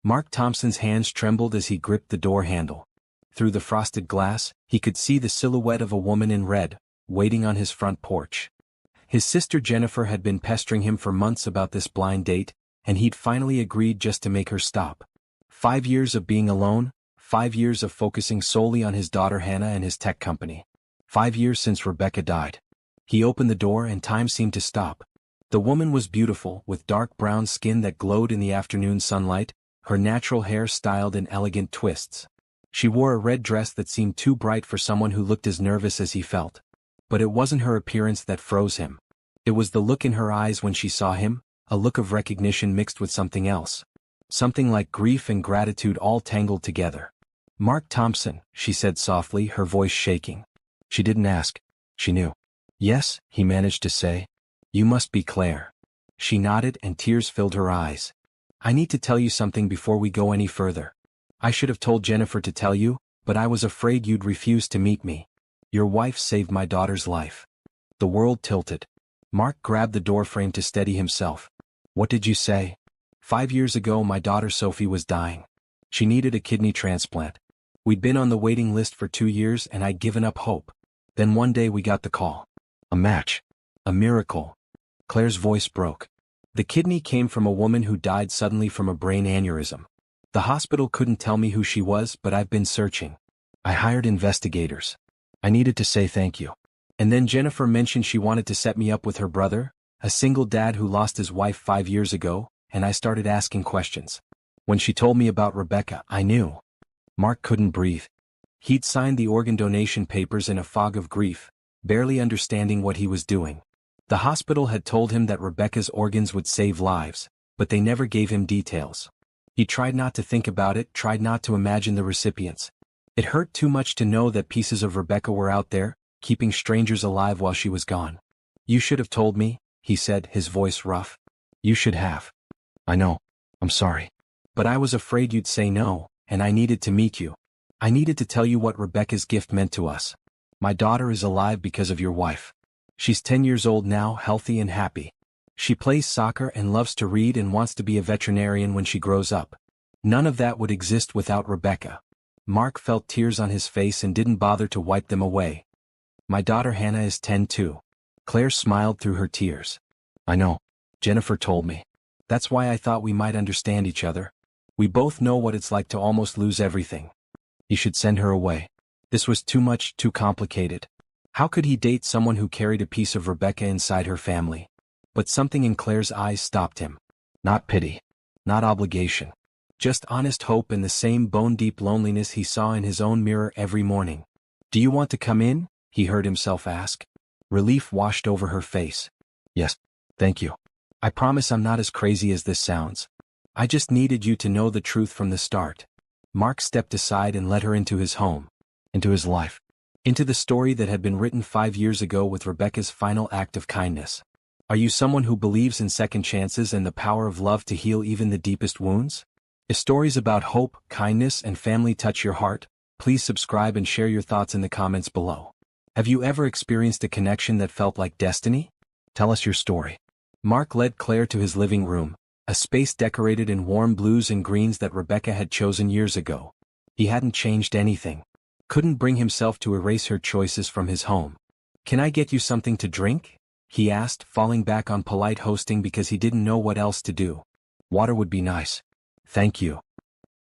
Mark Thompson's hands trembled as he gripped the door handle. Through the frosted glass, he could see the silhouette of a woman in red, waiting on his front porch. His sister Jennifer had been pestering him for months about this blind date, and he'd finally agreed just to make her stop. 5 years of being alone, 5 years of focusing solely on his daughter Hannah and his tech company. 5 years since Rebecca died. He opened the door and time seemed to stop. The woman was beautiful, with dark brown skin that glowed in the afternoon sunlight, her natural hair styled in elegant twists. She wore a red dress that seemed too bright for someone who looked as nervous as he felt. But it wasn't her appearance that froze him. It was the look in her eyes when she saw him, a look of recognition mixed with something else. Something like grief and gratitude all tangled together. "Mark Thompson," she said softly, her voice shaking. She didn't ask. She knew. "Yes," he managed to say. "You must be Claire." She nodded and tears filled her eyes. "I need to tell you something before we go any further. I should have told Jennifer to tell you, but I was afraid you'd refuse to meet me. Your wife saved my daughter's life." The world tilted. Mark grabbed the doorframe to steady himself. "What did you say?" 5 years ago my daughter Sophie was dying. She needed a kidney transplant. We'd been on the waiting list for 2 years and I'd given up hope. Then one day we got the call. A match. A miracle. Claire's voice broke. The kidney came from a woman who died suddenly from a brain aneurysm. The hospital couldn't tell me who she was, but I've been searching. I hired investigators. I needed to say thank you. And then Jennifer mentioned she wanted to set me up with her brother, a single dad who lost his wife 5 years ago, and I started asking questions. When she told me about Rebecca, I knew. Mark couldn't breathe. He'd signed the organ donation papers in a fog of grief, barely understanding what he was doing. The hospital had told him that Rebecca's organs would save lives, but they never gave him details. He tried not to think about it, tried not to imagine the recipients. It hurt too much to know that pieces of Rebecca were out there, keeping strangers alive while she was gone. "You should have told me," he said, his voice rough. "You should have." "I know. I'm sorry. But I was afraid you'd say no, and I needed to meet you. I needed to tell you what Rebecca's gift meant to us. My daughter is alive because of your wife. She's 10 years old now, healthy and happy. She plays soccer and loves to read and wants to be a veterinarian when she grows up. None of that would exist without Rebecca." Mark felt tears on his face and didn't bother to wipe them away. "My daughter Hannah is 10 too." Claire smiled through her tears. "I know. Jennifer told me. That's why I thought we might understand each other. We both know what it's like to almost lose everything. You should send her away. This was too much, too complicated. How could he date someone who carried a piece of Rebecca inside her family?" But something in Claire's eyes stopped him. Not pity. Not obligation. Just honest hope and the same bone-deep loneliness he saw in his own mirror every morning. "Do you want to come in?" he heard himself ask. Relief washed over her face. "Yes, thank you. I promise I'm not as crazy as this sounds. I just needed you to know the truth from the start." Mark stepped aside and led her into his home. Into his life. Into the story that had been written 5 years ago with Rebecca's final act of kindness. Are you someone who believes in second chances and the power of love to heal even the deepest wounds? If stories about hope, kindness, and family touch your heart, please subscribe and share your thoughts in the comments below. Have you ever experienced a connection that felt like destiny? Tell us your story. Mark led Claire to his living room, a space decorated in warm blues and greens that Rebecca had chosen years ago. He hadn't changed anything. Couldn't bring himself to erase her choices from his home. "Can I get you something to drink?" he asked, falling back on polite hosting because he didn't know what else to do. "Water would be nice. Thank you."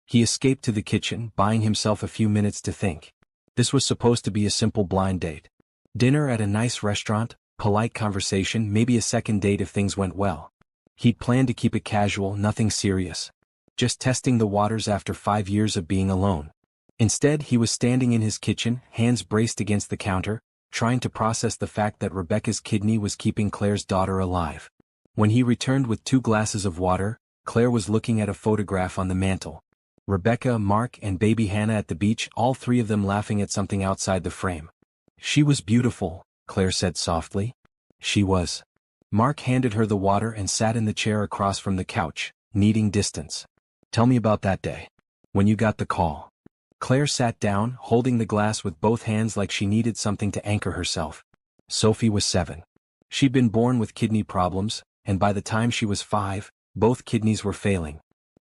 He escaped to the kitchen, buying himself a few minutes to think. This was supposed to be a simple blind date. Dinner at a nice restaurant, polite conversation, maybe a second date if things went well. He'd planned to keep it casual, nothing serious. Just testing the waters after 5 years of being alone. Instead, he was standing in his kitchen, hands braced against the counter, trying to process the fact that Rebecca's kidney was keeping Claire's daughter alive. When he returned with 2 glasses of water, Claire was looking at a photograph on the mantel. Rebecca, Mark, and baby Hannah at the beach, all 3 of them laughing at something outside the frame. "She was beautiful," Claire said softly. "She was." Mark handed her the water and sat in the chair across from the couch, needing distance. "Tell me about that day. When you got the call." Claire sat down, holding the glass with both hands like she needed something to anchor herself. Sophie was 7. She'd been born with kidney problems, and by the time she was 5, both kidneys were failing.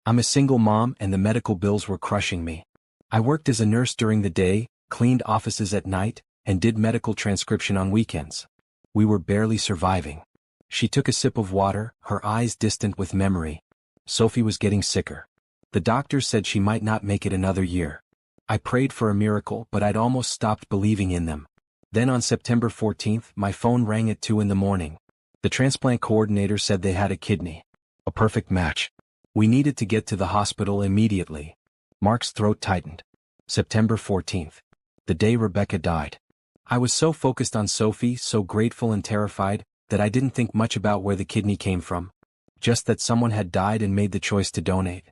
I'm a single mom and the medical bills were crushing me. I worked as a nurse during the day, cleaned offices at night, and did medical transcription on weekends. We were barely surviving. She took a sip of water, her eyes distant with memory. Sophie was getting sicker. The doctors said she might not make it another year. I prayed for a miracle, but I'd almost stopped believing in them. Then on September 14th, my phone rang at 2 in the morning. The transplant coordinator said they had a kidney. A perfect match. We needed to get to the hospital immediately. Mark's throat tightened. September 14th. The day Rebecca died. I was so focused on Sophie, so grateful and terrified, that I didn't think much about where the kidney came from. Just that someone had died and made the choice to donate.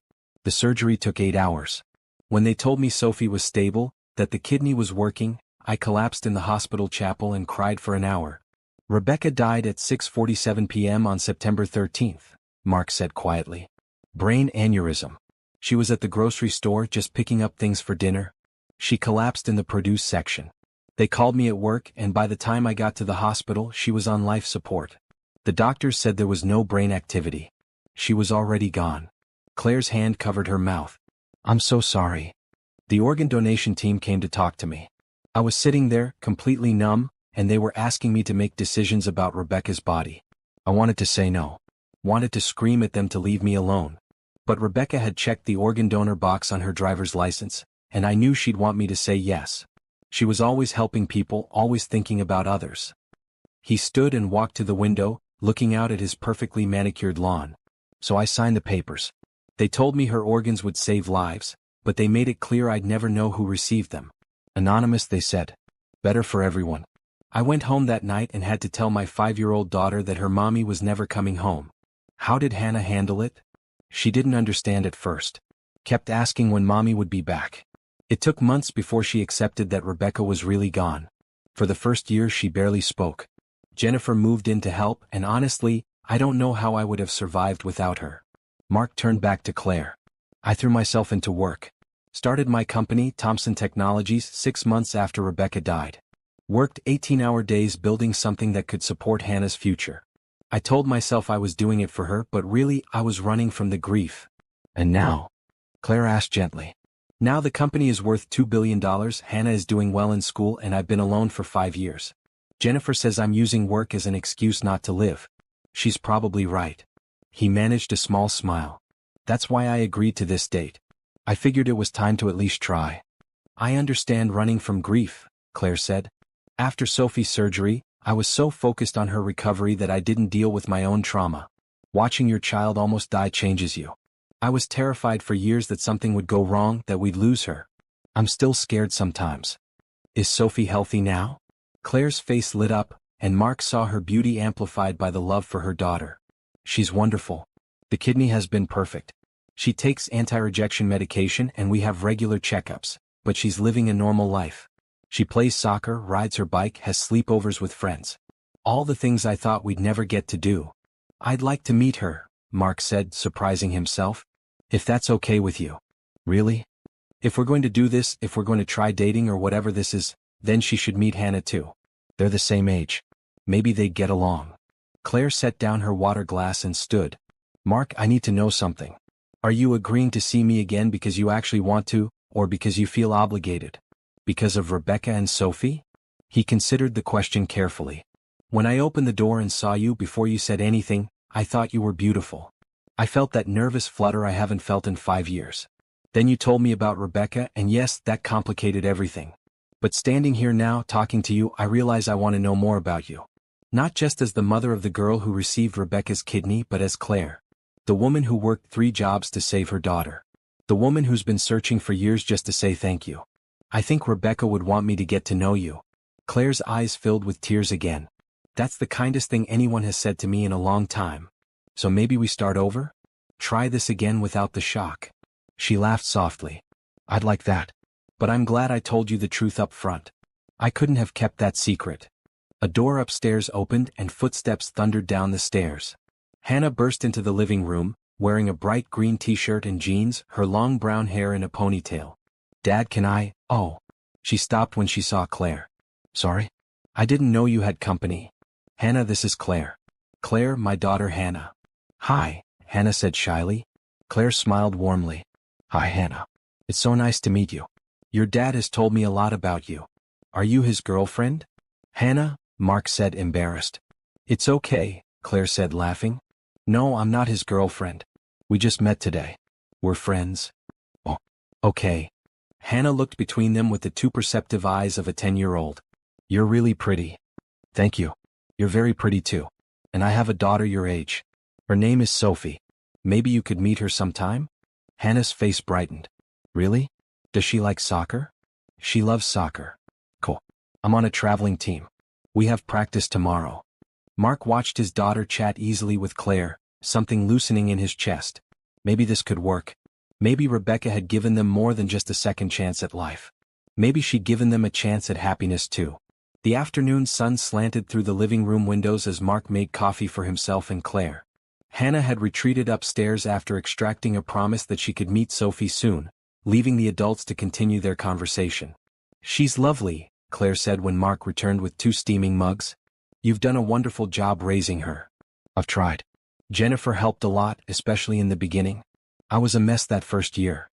The surgery took 8 hours. When they told me Sophie was stable, that the kidney was working, I collapsed in the hospital chapel and cried for an hour. Rebecca died at 6:47 p.m. on September 13th, Mark said quietly. Brain aneurysm. She was at the grocery store just picking up things for dinner. She collapsed in the produce section. They called me at work and by the time I got to the hospital she was on life support. The doctors said there was no brain activity. She was already gone. Claire's hand covered her mouth. I'm so sorry. The organ donation team came to talk to me. I was sitting there, completely numb, and they were asking me to make decisions about Rebecca's body. I wanted to say no. Wanted to scream at them to leave me alone. But Rebecca had checked the organ donor box on her driver's license, and I knew she'd want me to say yes. She was always helping people, always thinking about others. He stood and walked to the window, looking out at his perfectly manicured lawn. So I signed the papers. They told me her organs would save lives, but they made it clear I'd never know who received them. Anonymous, they said. Better for everyone. I went home that night and had to tell my 5-year-old daughter that her mommy was never coming home. How did Hannah handle it? She didn't understand at first. Kept asking when mommy would be back. It took months before she accepted that Rebecca was really gone. For the first year she barely spoke. Jennifer moved in to help and honestly, I don't know how I would have survived without her. Mark turned back to Claire. I threw myself into work. Started my company, Thompson Technologies, 6 months after Rebecca died. Worked 18-hour days building something that could support Hannah's future. I told myself I was doing it for her, but really, I was running from the grief. And now? Claire asked gently. Now the company is worth $2 billion, Hannah is doing well in school and I've been alone for 5 years. Jennifer says I'm using work as an excuse not to live. She's probably right. He managed a small smile. That's why I agreed to this date. I figured it was time to at least try. I understand running from grief, Claire said. After Sophie's surgery, I was so focused on her recovery that I didn't deal with my own trauma. Watching your child almost die changes you. I was terrified for years that something would go wrong, that we'd lose her. I'm still scared sometimes. Is Sophie healthy now? Claire's face lit up, and Mark saw her beauty amplified by the love for her daughter. She's wonderful. The kidney has been perfect. She takes anti-rejection medication and we have regular checkups, but she's living a normal life. She plays soccer, rides her bike, has sleepovers with friends. All the things I thought we'd never get to do. I'd like to meet her, Mark said, surprising himself. If that's okay with you. Really? If we're going to do this, if we're going to try dating or whatever this is, then she should meet Hannah too. They're the same age. Maybe they'd get along. Claire set down her water glass and stood. Mark, I need to know something. Are you agreeing to see me again because you actually want to, or because you feel obligated? Because of Rebecca and Sophie? He considered the question carefully. When I opened the door and saw you before you said anything, I thought you were beautiful. I felt that nervous flutter I haven't felt in 5 years. Then you told me about Rebecca and yes, that complicated everything. But standing here now talking to you, I realize I want to know more about you. Not just as the mother of the girl who received Rebecca's kidney, but as Claire. The woman who worked 3 jobs to save her daughter. The woman who's been searching for years just to say thank you. I think Rebecca would want me to get to know you. Claire's eyes filled with tears again. That's the kindest thing anyone has said to me in a long time. So maybe we start over? Try this again without the shock. She laughed softly. I'd like that. But I'm glad I told you the truth up front. I couldn't have kept that secret. A door upstairs opened and footsteps thundered down the stairs. Hannah burst into the living room, wearing a bright green t-shirt and jeans, her long brown hair in a ponytail. Dad, can I? Oh. She stopped when she saw Claire. Sorry? I didn't know you had company. Hannah, this is Claire. Claire, my daughter Hannah. Hi, Hannah said shyly. Claire smiled warmly. Hi, Hannah. It's so nice to meet you. Your dad has told me a lot about you. Are you his girlfriend? Hannah, Mark said, embarrassed. It's okay, Claire said, laughing. No, I'm not his girlfriend. We just met today. We're friends. Oh, okay. Hannah looked between them with the too perceptive eyes of a 10-year-old. You're really pretty. Thank you. You're very pretty too. And I have a daughter your age. Her name is Sophie. Maybe you could meet her sometime? Hannah's face brightened. Really? Does she like soccer? She loves soccer. Cool. I'm on a traveling team. We have practice tomorrow. Mark watched his daughter chat easily with Claire, something loosening in his chest. Maybe this could work. Maybe Rebecca had given them more than just a second chance at life. Maybe she'd given them a chance at happiness too. The afternoon sun slanted through the living room windows as Mark made coffee for himself and Claire. Hannah had retreated upstairs after extracting a promise that she could meet Sophie soon, leaving the adults to continue their conversation. She's lovely, Claire said when Mark returned with 2 steaming mugs. You've done a wonderful job raising her. I've tried. Jennifer helped a lot, especially in the beginning. I was a mess that first year.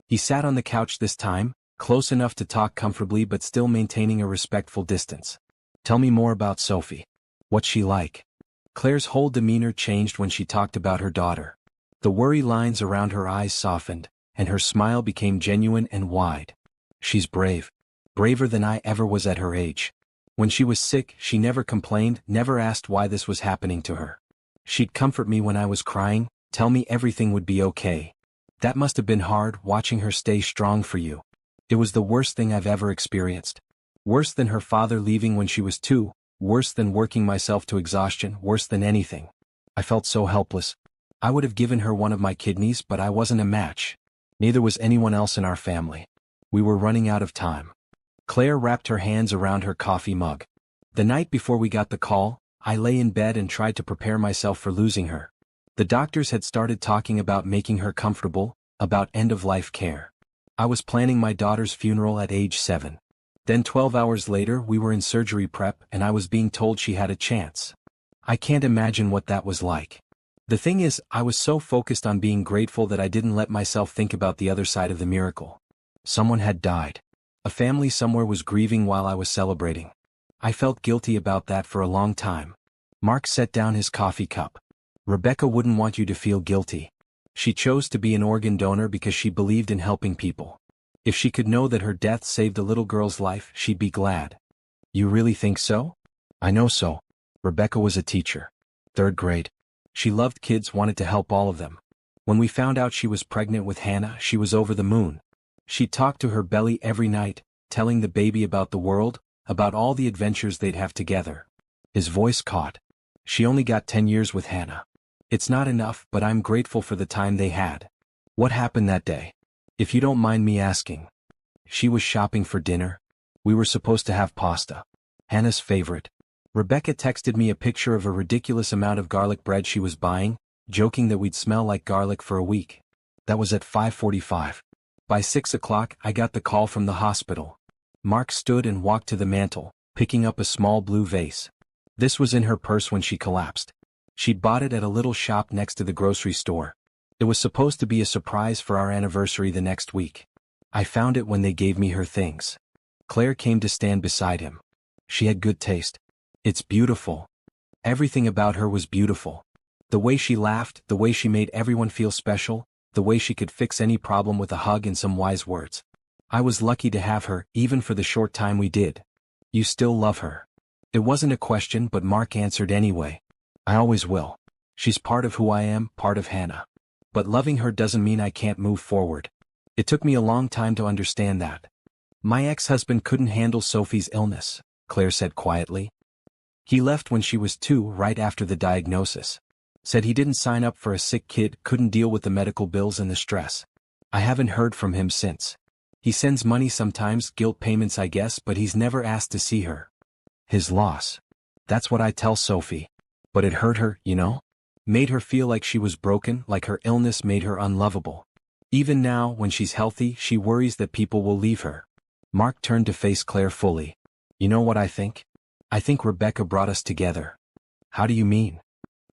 He sat on the couch this time, close enough to talk comfortably but still maintaining a respectful distance. Tell me more about Sophie. What's she like? Claire's whole demeanor changed when she talked about her daughter. The worry lines around her eyes softened, and her smile became genuine and wide. She's brave. Braver than I ever was at her age. When she was sick, she never complained, never asked why this was happening to her. She'd comfort me when I was crying, tell me everything would be okay. That must have been hard, watching her stay strong for you. It was the worst thing I've ever experienced. Worse than her father leaving when she was 2, worse than working myself to exhaustion, worse than anything. I felt so helpless. I would have given her one of my kidneys, but I wasn't a match. Neither was anyone else in our family. We were running out of time. Claire wrapped her hands around her coffee mug. The night before we got the call, I lay in bed and tried to prepare myself for losing her. The doctors had started talking about making her comfortable, about end-of-life care. I was planning my daughter's funeral at age 7. Then 12 hours later we were in surgery prep and I was being told she had a chance. I can't imagine what that was like. The thing is, I was so focused on being grateful that I didn't let myself think about the other side of the miracle. Someone had died. A family somewhere was grieving while I was celebrating. I felt guilty about that for a long time. Mark set down his coffee cup. Rebecca wouldn't want you to feel guilty. She chose to be an organ donor because she believed in helping people. If she could know that her death saved a little girl's life, she'd be glad. You really think so? I know so. Rebecca was a teacher. 3rd grade. She loved kids, wanted to help all of them. When we found out she was pregnant with Hannah, she was over the moon. She talked to her belly every night, telling the baby about the world, about all the adventures they'd have together. His voice caught. She only got 10 years with Hannah. It's not enough, but I'm grateful for the time they had. What happened that day? If you don't mind me asking. She was shopping for dinner. We were supposed to have pasta. Hannah's favorite. Rebecca texted me a picture of a ridiculous amount of garlic bread she was buying, joking that we'd smell like garlic for a week. That was at 5:45. By 6 o'clock, I got the call from the hospital. Mark stood and walked to the mantel, picking up a small blue vase. This was in her purse when she collapsed. She'd bought it at a little shop next to the grocery store. It was supposed to be a surprise for our anniversary the next week. I found it when they gave me her things. Claire came to stand beside him. She had good taste. It's beautiful. Everything about her was beautiful. The way she laughed, the way she made everyone feel special, the way she could fix any problem with a hug and some wise words. I was lucky to have her, even for the short time we did. You still love her? It wasn't a question, but Mark answered anyway. I always will. She's part of who I am, part of Hannah. But loving her doesn't mean I can't move forward. It took me a long time to understand that. My ex-husband couldn't handle Sophie's illness, Claire said quietly. He left when she was 2, right after the diagnosis. Said he didn't sign up for a sick kid, couldn't deal with the medical bills and the stress. I haven't heard from him since. He sends money sometimes, guilt payments I guess, but he's never asked to see her. His loss. That's what I tell Sophie. But it hurt her, you know? Made her feel like she was broken, like her illness made her unlovable. Even now, when she's healthy, she worries that people will leave her. Mark turned to face Claire fully. You know what I think? I think Rebecca brought us together. How do you mean?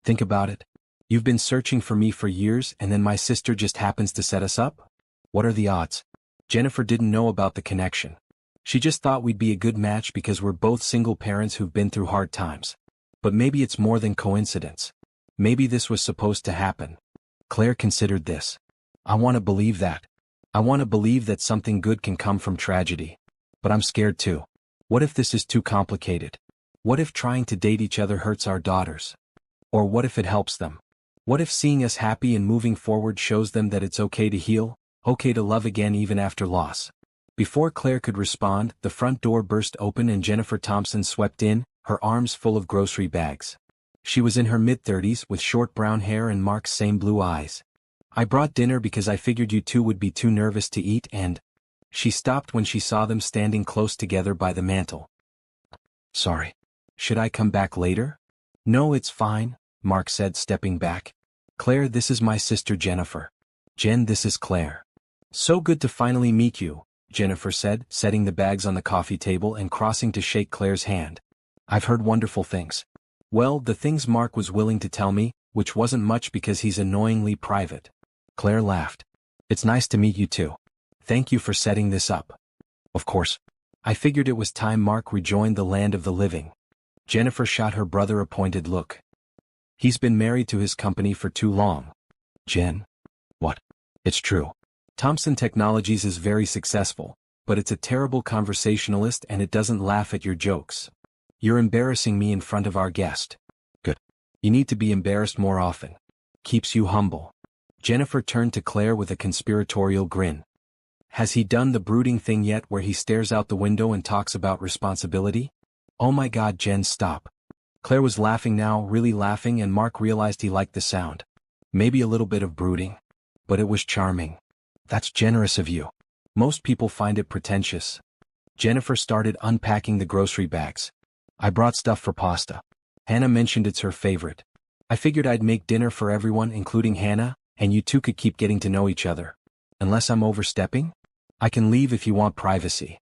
Think about it. You've been searching for me for years and then my sister just happens to set us up? What are the odds? Jennifer didn't know about the connection. She just thought we'd be a good match because we're both single parents who've been through hard times. But maybe it's more than coincidence. Maybe this was supposed to happen. Claire considered this. I want to believe that. I want to believe that something good can come from tragedy. But I'm scared too. What if this is too complicated? What if trying to date each other hurts our daughters? Or what if it helps them? What if seeing us happy and moving forward shows them that it's okay to heal, okay to love again even after loss? Before Claire could respond, the front door burst open and Jennifer Thompson swept in, her arms full of grocery bags. She was in her mid-30s with short brown hair and Mark's same blue eyes. I brought dinner because I figured you two would be too nervous to eat and... She stopped when she saw them standing close together by the mantel. Sorry. Should I come back later? No, it's fine, Mark said, stepping back. Claire, this is my sister Jennifer. Jen, this is Claire. So good to finally meet you, Jennifer said, setting the bags on the coffee table and crossing to shake Claire's hand. I've heard wonderful things. Well, the things Mark was willing to tell me, which wasn't much because he's annoyingly private. Claire laughed. It's nice to meet you too. Thank you for setting this up. Of course. I figured it was time Mark rejoined the land of the living. Jennifer shot her brother a pointed look. He's been married to his company for too long. Jen? What? It's true. Thompson Technologies is very successful, but it's a terrible conversationalist and it doesn't laugh at your jokes. You're embarrassing me in front of our guest. Good. You need to be embarrassed more often. Keeps you humble. Jennifer turned to Claire with a conspiratorial grin. Has he done the brooding thing yet where he stares out the window and talks about responsibility? Oh my God, Jen, stop. Claire was laughing now, really laughing, and Mark realized he liked the sound. Maybe a little bit of brooding. But it was charming. That's generous of you. Most people find it pretentious. Jennifer started unpacking the grocery bags. I brought stuff for pasta. Hannah mentioned it's her favorite. I figured I'd make dinner for everyone, including Hannah, and you two could keep getting to know each other. Unless I'm overstepping? I can leave if you want privacy.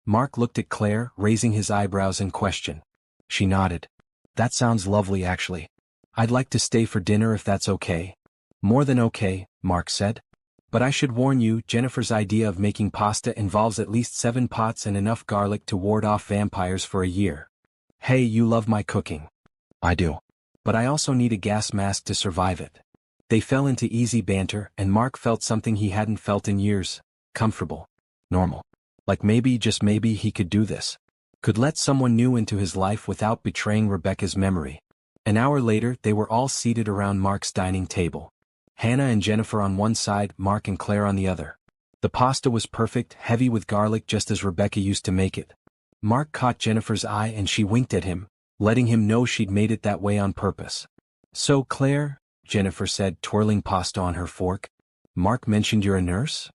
Mark looked at Claire, raising his eyebrows in question. She nodded. That sounds lovely actually. I'd like to stay for dinner if that's okay. More than okay, Mark said. But I should warn you, Jennifer's idea of making pasta involves at least 7 pots and enough garlic to ward off vampires for a year. Hey, you love my cooking. I do. But I also need a gas mask to survive it. They fell into easy banter and Mark felt something he hadn't felt in years. Comfortable. Normal. Like maybe, just maybe, he could do this. Could let someone new into his life without betraying Rebecca's memory. An hour later, they were all seated around Mark's dining table. Hannah and Jennifer on one side, Mark and Claire on the other. The pasta was perfect, heavy with garlic just as Rebecca used to make it. Mark caught Jennifer's eye and she winked at him, letting him know she'd made it that way on purpose. So Claire, Jennifer said, twirling pasta on her fork. Mark mentioned you're a nurse?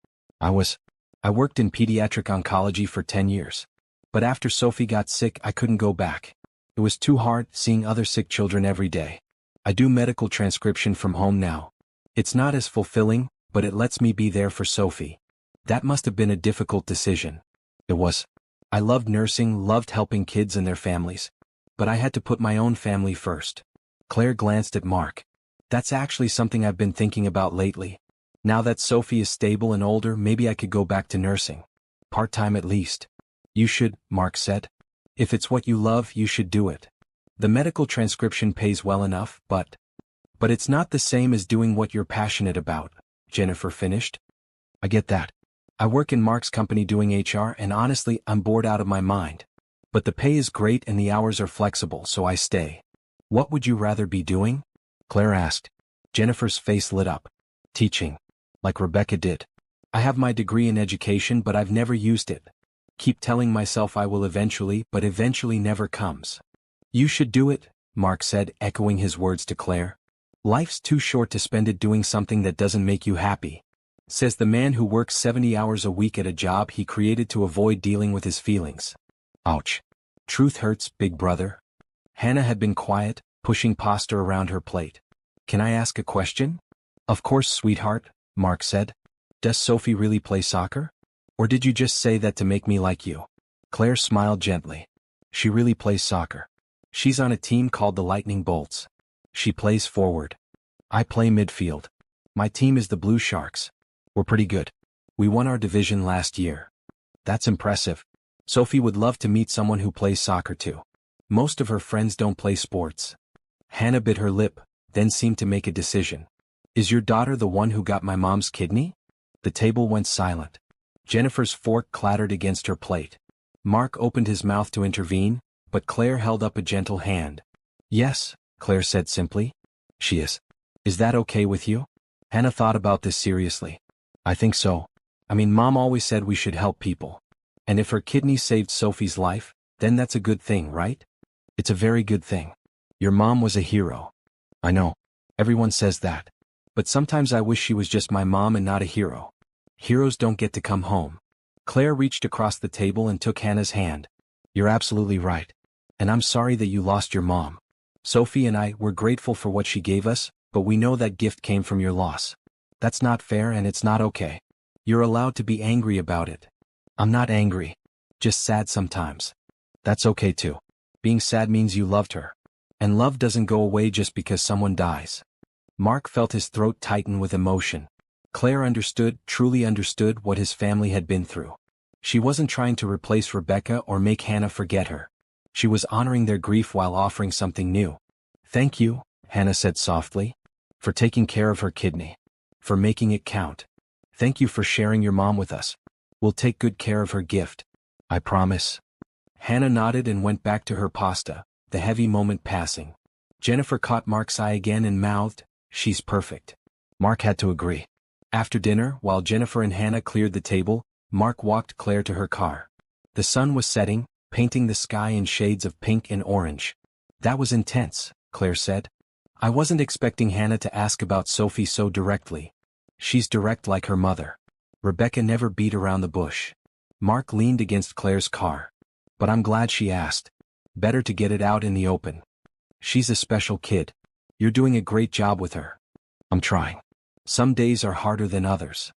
I worked in pediatric oncology for 10 years. But after Sophie got sick, I couldn't go back. It was too hard, seeing other sick children every day. I do medical transcription from home now. It's not as fulfilling, but it lets me be there for Sophie. That must have been a difficult decision. It was. I loved nursing, loved helping kids and their families. But I had to put my own family first. Claire glanced at Mark. That's actually something I've been thinking about lately. Now that Sophie is stable and older, maybe I could go back to nursing. Part-time at least. You should, Mark said. If it's what you love, you should do it. The medical transcription pays well enough, but it's not the same as doing what you're passionate about, Jennifer finished. I get that. I work in Mark's company doing HR and honestly, I'm bored out of my mind. But the pay is great and the hours are flexible, so I stay. What would you rather be doing? Claire asked. Jennifer's face lit up. Teaching. Like Rebecca did. I have my degree in education, but I've never used it. Keep telling myself I will eventually, but eventually never comes. You should do it, Mark said, echoing his words to Claire. Life's too short to spend it doing something that doesn't make you happy. Says the man who works 70 hours a week at a job he created to avoid dealing with his feelings. Ouch. Truth hurts, big brother. Hannah had been quiet, pushing pasta around her plate. Can I ask a question? Of course, sweetheart, Mark said. Does Sophie really play soccer? Or did you just say that to make me like you? Claire smiled gently. She really plays soccer. She's on a team called the Lightning Bolts. She plays forward. I play midfield. My team is the Blue Sharks. We're pretty good. We won our division last year. That's impressive. Sophie would love to meet someone who plays soccer too. Most of her friends don't play sports. Hannah bit her lip, then seemed to make a decision. Is your daughter the one who got my mom's kidney? The table went silent. Jennifer's fork clattered against her plate. Mark opened his mouth to intervene, but Claire held up a gentle hand. Yes, Claire said simply. She is. Is that okay with you? Hannah thought about this seriously. I think so. I mean, Mom always said we should help people. And if her kidney saved Sophie's life, then that's a good thing, right? It's a very good thing. Your mom was a hero. I know. Everyone says that. But sometimes I wish she was just my mom and not a hero. Heroes don't get to come home. Claire reached across the table and took Hannah's hand. You're absolutely right. And I'm sorry that you lost your mom. Sophie and I were grateful for what she gave us, but we know that gift came from your loss. That's not fair and it's not okay. You're allowed to be angry about it. I'm not angry. Just sad sometimes. That's okay too. Being sad means you loved her. And love doesn't go away just because someone dies. Mark felt his throat tighten with emotion. Claire understood, truly understood what his family had been through. She wasn't trying to replace Rebecca or make Hannah forget her. She was honoring their grief while offering something new. Thank you, Hannah said softly, for taking care of her kidney. For making it count. Thank you for sharing your mom with us. We'll take good care of her gift. I promise. Hannah nodded and went back to her pasta, the heavy moment passing. Jennifer caught Mark's eye again and mouthed, "She's perfect." Mark had to agree. After dinner, while Jennifer and Hannah cleared the table, Mark walked Claire to her car. The sun was setting, painting the sky in shades of pink and orange. That was intense, Claire said. I wasn't expecting Hannah to ask about Sophie so directly. She's direct like her mother. Rebecca never beat around the bush. Mark leaned against Claire's car. But I'm glad she asked. Better to get it out in the open. She's a special kid. You're doing a great job with her. I'm trying. Some days are harder than others.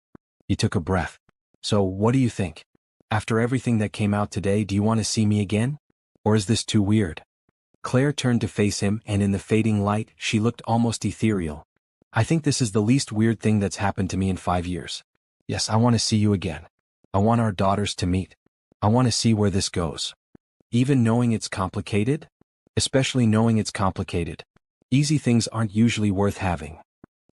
He took a breath. So, what do you think? After everything that came out today, do you want to see me again? Or is this too weird? Claire turned to face him, and in the fading light, she looked almost ethereal. I think this is the least weird thing that's happened to me in 5 years. Yes, I want to see you again. I want our daughters to meet. I want to see where this goes. Even knowing it's complicated? Especially knowing it's complicated. Easy things aren't usually worth having.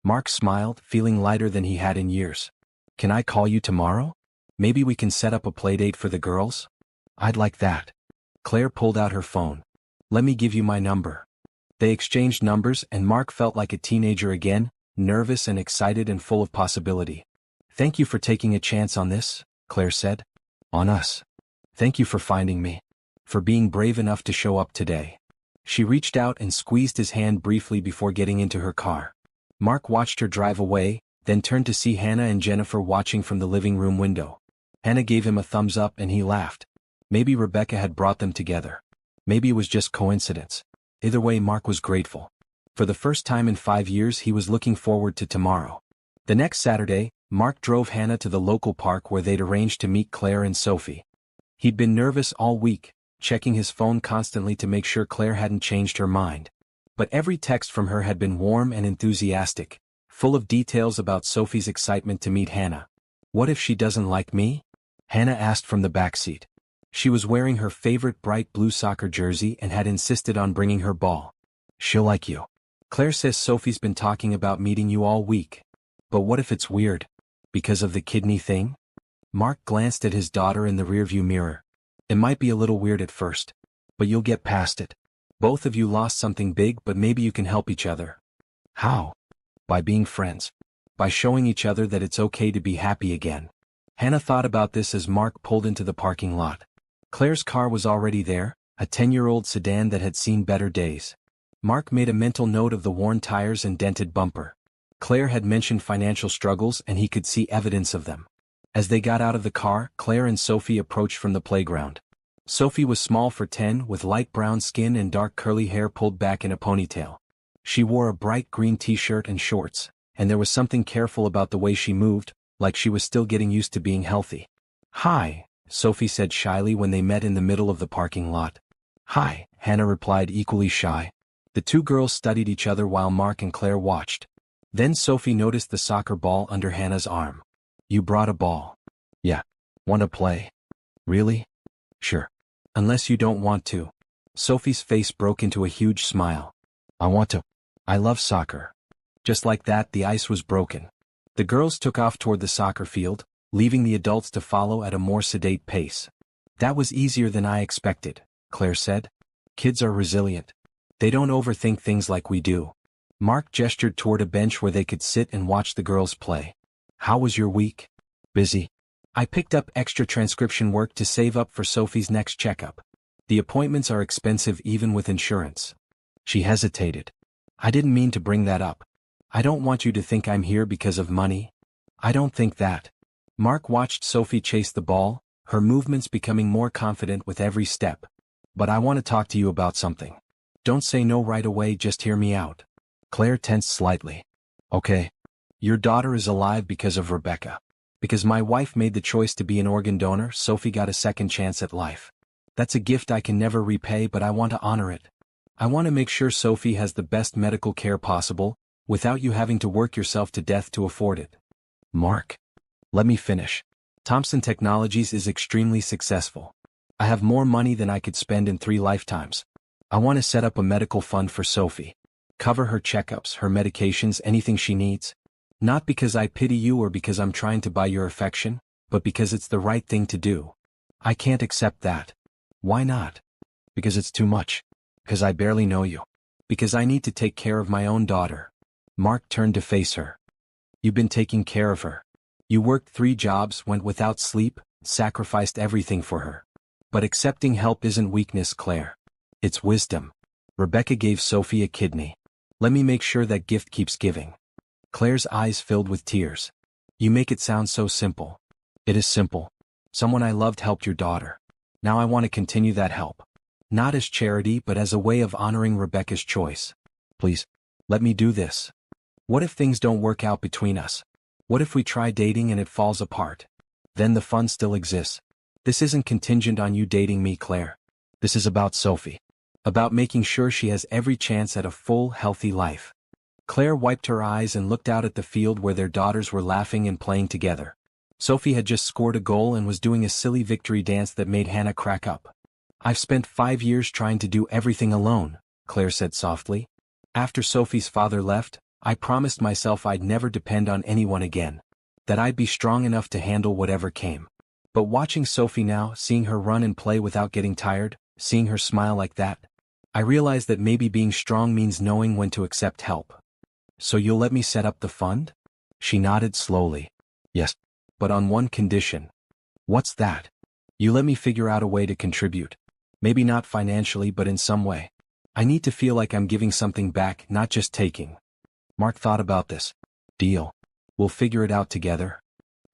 Mark smiled, feeling lighter than he had in years. Can I call you tomorrow? Maybe we can set up a playdate for the girls? I'd like that. Claire pulled out her phone. Let me give you my number. They exchanged numbers and Mark felt like a teenager again, nervous and excited and full of possibility. Thank you for taking a chance on this, Claire said. On us. Thank you for finding me. For being brave enough to show up today. She reached out and squeezed his hand briefly before getting into her car. Mark watched her drive away, then turned to see Hannah and Jennifer watching from the living room window. Hannah gave him a thumbs up and he laughed. Maybe Rebecca had brought them together. Maybe it was just coincidence. Either way, Mark was grateful. For the first time in 5 years, he was looking forward to tomorrow. The next Saturday, Mark drove Hannah to the local park where they'd arranged to meet Claire and Sophie. He'd been nervous all week, checking his phone constantly to make sure Claire hadn't changed her mind. But every text from her had been warm and enthusiastic, full of details about Sophie's excitement to meet Hannah. What if she doesn't like me? Hannah asked from the backseat. She was wearing her favorite bright blue soccer jersey and had insisted on bringing her ball. She'll like you. Claire says Sophie's been talking about meeting you all week. But what if it's weird? Because of the kidney thing? Mark glanced at his daughter in the rearview mirror. It might be a little weird at first. But you'll get past it. Both of you lost something big, but maybe you can help each other. How? By being friends. By showing each other that it's okay to be happy again. Hannah thought about this as Mark pulled into the parking lot. Claire's car was already there, a 10-year-old sedan that had seen better days. Mark made a mental note of the worn tires and dented bumper. Claire had mentioned financial struggles and he could see evidence of them. As they got out of the car, Claire and Sophie approached from the playground. Sophie was small for 10, with light brown skin and dark curly hair pulled back in a ponytail. She wore a bright green t-shirt and shorts, and there was something careful about the way she moved, like she was still getting used to being healthy. Hi, Sophie said shyly when they met in the middle of the parking lot. Hi, Hannah replied equally shy. The two girls studied each other while Mark and Claire watched. Then Sophie noticed the soccer ball under Hannah's arm. You brought a ball. Yeah. Want to play? Really? Sure. Unless you don't want to. Sophie's face broke into a huge smile. I want to. I love soccer. Just like that, the ice was broken. The girls took off toward the soccer field, leaving the adults to follow at a more sedate pace. That was easier than I expected, Claire said. Kids are resilient. They don't overthink things like we do. Mark gestured toward a bench where they could sit and watch the girls play. How was your week? Busy. I picked up extra transcription work to save up for Sophie's next checkup. The appointments are expensive even with insurance. She hesitated. I didn't mean to bring that up. I don't want you to think I'm here because of money. I don't think that. Mark watched Sophie chase the ball, her movements becoming more confident with every step. But I want to talk to you about something. Don't say no right away, just hear me out. Claire tensed slightly. Okay. Your daughter is alive because of Rebecca. Because my wife made the choice to be an organ donor, Sophie got a second chance at life. That's a gift I can never repay, but I want to honor it. I want to make sure Sophie has the best medical care possible, without you having to work yourself to death to afford it. Mark. Let me finish. Thompson Technologies is extremely successful. I have more money than I could spend in 3 lifetimes. I want to set up a medical fund for Sophie. Cover her checkups, her medications, anything she needs. Not because I pity you or because I'm trying to buy your affection, but because it's the right thing to do. I can't accept that. Why not? Because it's too much. Because I barely know you. Because I need to take care of my own daughter. Mark turned to face her. You've been taking care of her. You worked 3 jobs, went without sleep, sacrificed everything for her. But accepting help isn't weakness, Claire. It's wisdom. Rebecca gave Sophie a kidney. Let me make sure that gift keeps giving. Claire's eyes filled with tears. You make it sound so simple. It is simple. Someone I loved helped your daughter. Now I want to continue that help. Not as charity but as a way of honoring Rebecca's choice. Please, let me do this. What if things don't work out between us? What if we try dating and it falls apart? Then the fun still exists. This isn't contingent on you dating me, Claire. This is about Sophie. About making sure she has every chance at a full, healthy life. Claire wiped her eyes and looked out at the field where their daughters were laughing and playing together. Sophie had just scored a goal and was doing a silly victory dance that made Hannah crack up. I've spent 5 years trying to do everything alone, Claire said softly. After Sophie's father left, I promised myself I'd never depend on anyone again. That I'd be strong enough to handle whatever came. But watching Sophie now, seeing her run and play without getting tired, seeing her smile like that, I realized that maybe being strong means knowing when to accept help. So you'll let me set up the fund? She nodded slowly. Yes. But on one condition. What's that? You let me figure out a way to contribute. Maybe not financially but in some way. I need to feel like I'm giving something back, not just taking. Mark thought about this. Deal. We'll figure it out together.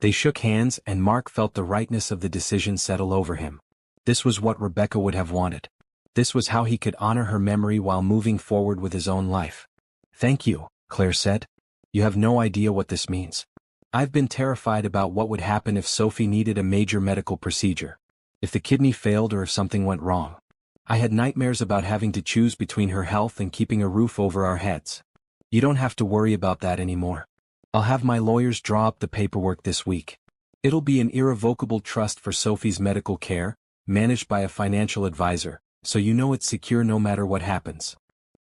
They shook hands and Mark felt the rightness of the decision settle over him. This was what Rebecca would have wanted. This was how he could honor her memory while moving forward with his own life. Thank you, Claire said. You have no idea what this means. I've been terrified about what would happen if Sophie needed a major medical procedure. If the kidney failed or if something went wrong. I had nightmares about having to choose between her health and keeping a roof over our heads. You don't have to worry about that anymore. I'll have my lawyers draw up the paperwork this week. It'll be an irrevocable trust for Sophie's medical care, managed by a financial advisor, so you know it's secure no matter what happens.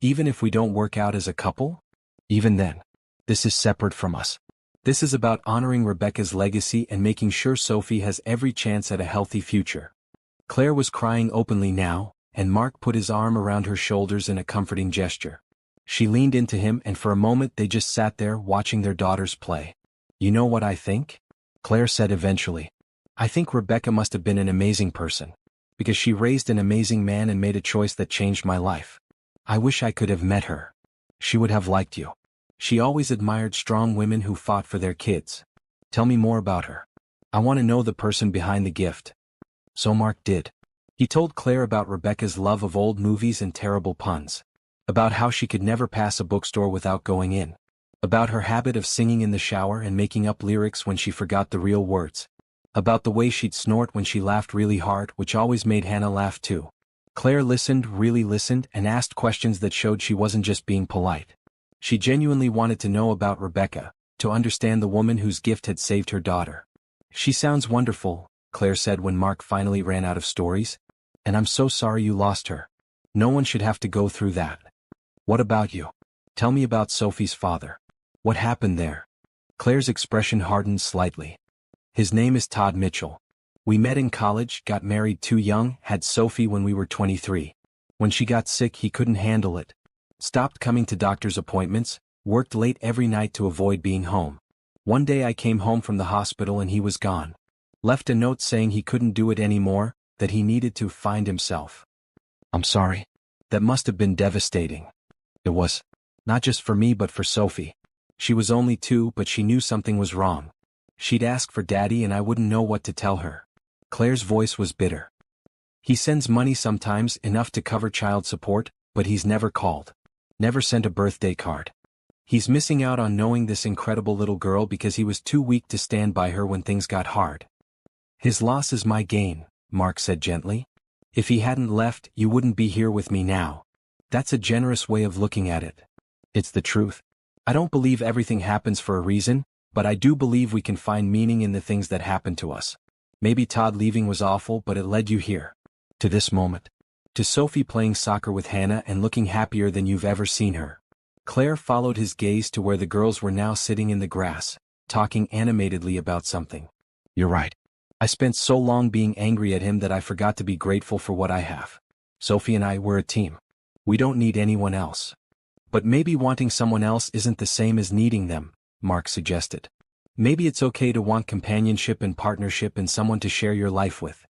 Even if we don't work out as a couple? Even then. This is separate from us. This is about honoring Rebecca's legacy and making sure Sophie has every chance at a healthy future. Claire was crying openly now, and Mark put his arm around her shoulders in a comforting gesture. She leaned into him and for a moment they just sat there watching their daughters play. You know what I think? Claire said eventually. I think Rebecca must have been an amazing person. Because she raised an amazing man and made a choice that changed my life. I wish I could have met her. She would have liked you. She always admired strong women who fought for their kids. Tell me more about her. I want to know the person behind the gift. So Mark did. He told Claire about Rebecca's love of old movies and terrible puns. About how she could never pass a bookstore without going in. About her habit of singing in the shower and making up lyrics when she forgot the real words. About the way she'd snort when she laughed really hard, which always made Hannah laugh too. Claire listened, really listened, and asked questions that showed she wasn't just being polite. She genuinely wanted to know about Rebecca, to understand the woman whose gift had saved her daughter. She sounds wonderful, Claire said when Mark finally ran out of stories. And I'm so sorry you lost her. No one should have to go through that. What about you? Tell me about Sophie's father. What happened there? Claire's expression hardened slightly. His name is Todd Mitchell. We met in college, got married too young, had Sophie when we were 23. When she got sick he couldn't handle it. Stopped coming to doctor's appointments, worked late every night to avoid being home. One day I came home from the hospital and he was gone. Left a note saying he couldn't do it anymore, that he needed to find himself. I'm sorry. That must have been devastating. It was. Not just for me but for Sophie. She was only 2 but she knew something was wrong. She'd ask for Daddy and I wouldn't know what to tell her. Claire's voice was bitter. He sends money sometimes, enough to cover child support, but he's never called. Never sent a birthday card. He's missing out on knowing this incredible little girl because he was too weak to stand by her when things got hard. His loss is my gain, Mark said gently. If he hadn't left, you wouldn't be here with me now. That's a generous way of looking at it. It's the truth. I don't believe everything happens for a reason, but I do believe we can find meaning in the things that happen to us. Maybe Todd leaving was awful, but it led you here. To this moment. To Sophie playing soccer with Hannah and looking happier than you've ever seen her. Claire followed his gaze to where the girls were now sitting in the grass, talking animatedly about something. You're right. I spent so long being angry at him that I forgot to be grateful for what I have. Sophie and I were a team. We don't need anyone else. But maybe wanting someone else isn't the same as needing them, Mark suggested. Maybe it's okay to want companionship and partnership and someone to share your life with.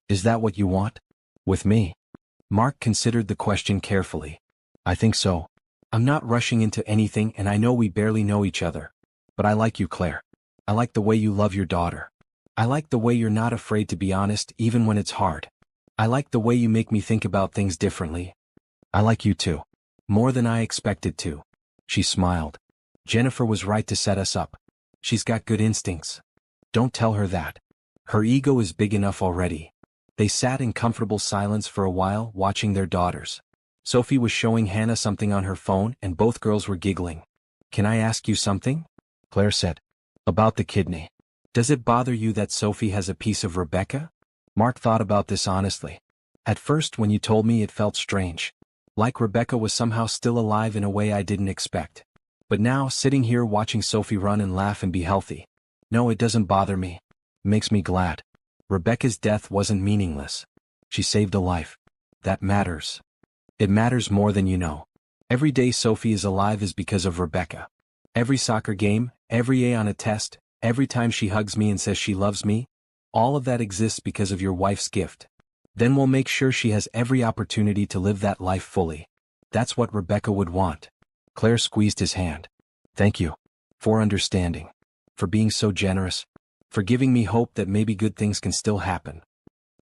Is that what you want? With me? Mark considered the question carefully. I think so. I'm not rushing into anything and I know we barely know each other. But I like you, Claire. I like the way you love your daughter. I like the way you're not afraid to be honest even when it's hard. I like the way you make me think about things differently. I like you too. More than I expected to. She smiled. Jennifer was right to set us up. She's got good instincts. Don't tell her that. Her ego is big enough already. They sat in comfortable silence for a while, watching their daughters. Sophie was showing Hannah something on her phone and both girls were giggling. Can I ask you something? Claire said. About the kidney. Does it bother you that Sophie has a piece of Rebecca? Mark thought about this honestly. At first when you told me it felt strange. Like Rebecca was somehow still alive in a way I didn't expect. But now, sitting here watching Sophie run and laugh and be healthy. No, it doesn't bother me. It makes me glad. Rebecca's death wasn't meaningless. She saved a life. That matters. It matters more than you know. Every day Sophie is alive is because of Rebecca. Every soccer game, every A on a test, every time she hugs me and says she loves me, all of that exists because of your wife's gift. Then we'll make sure she has every opportunity to live that life fully. That's what Rebecca would want. Claire squeezed his hand. Thank you. For understanding. For being so generous. For giving me hope that maybe good things can still happen.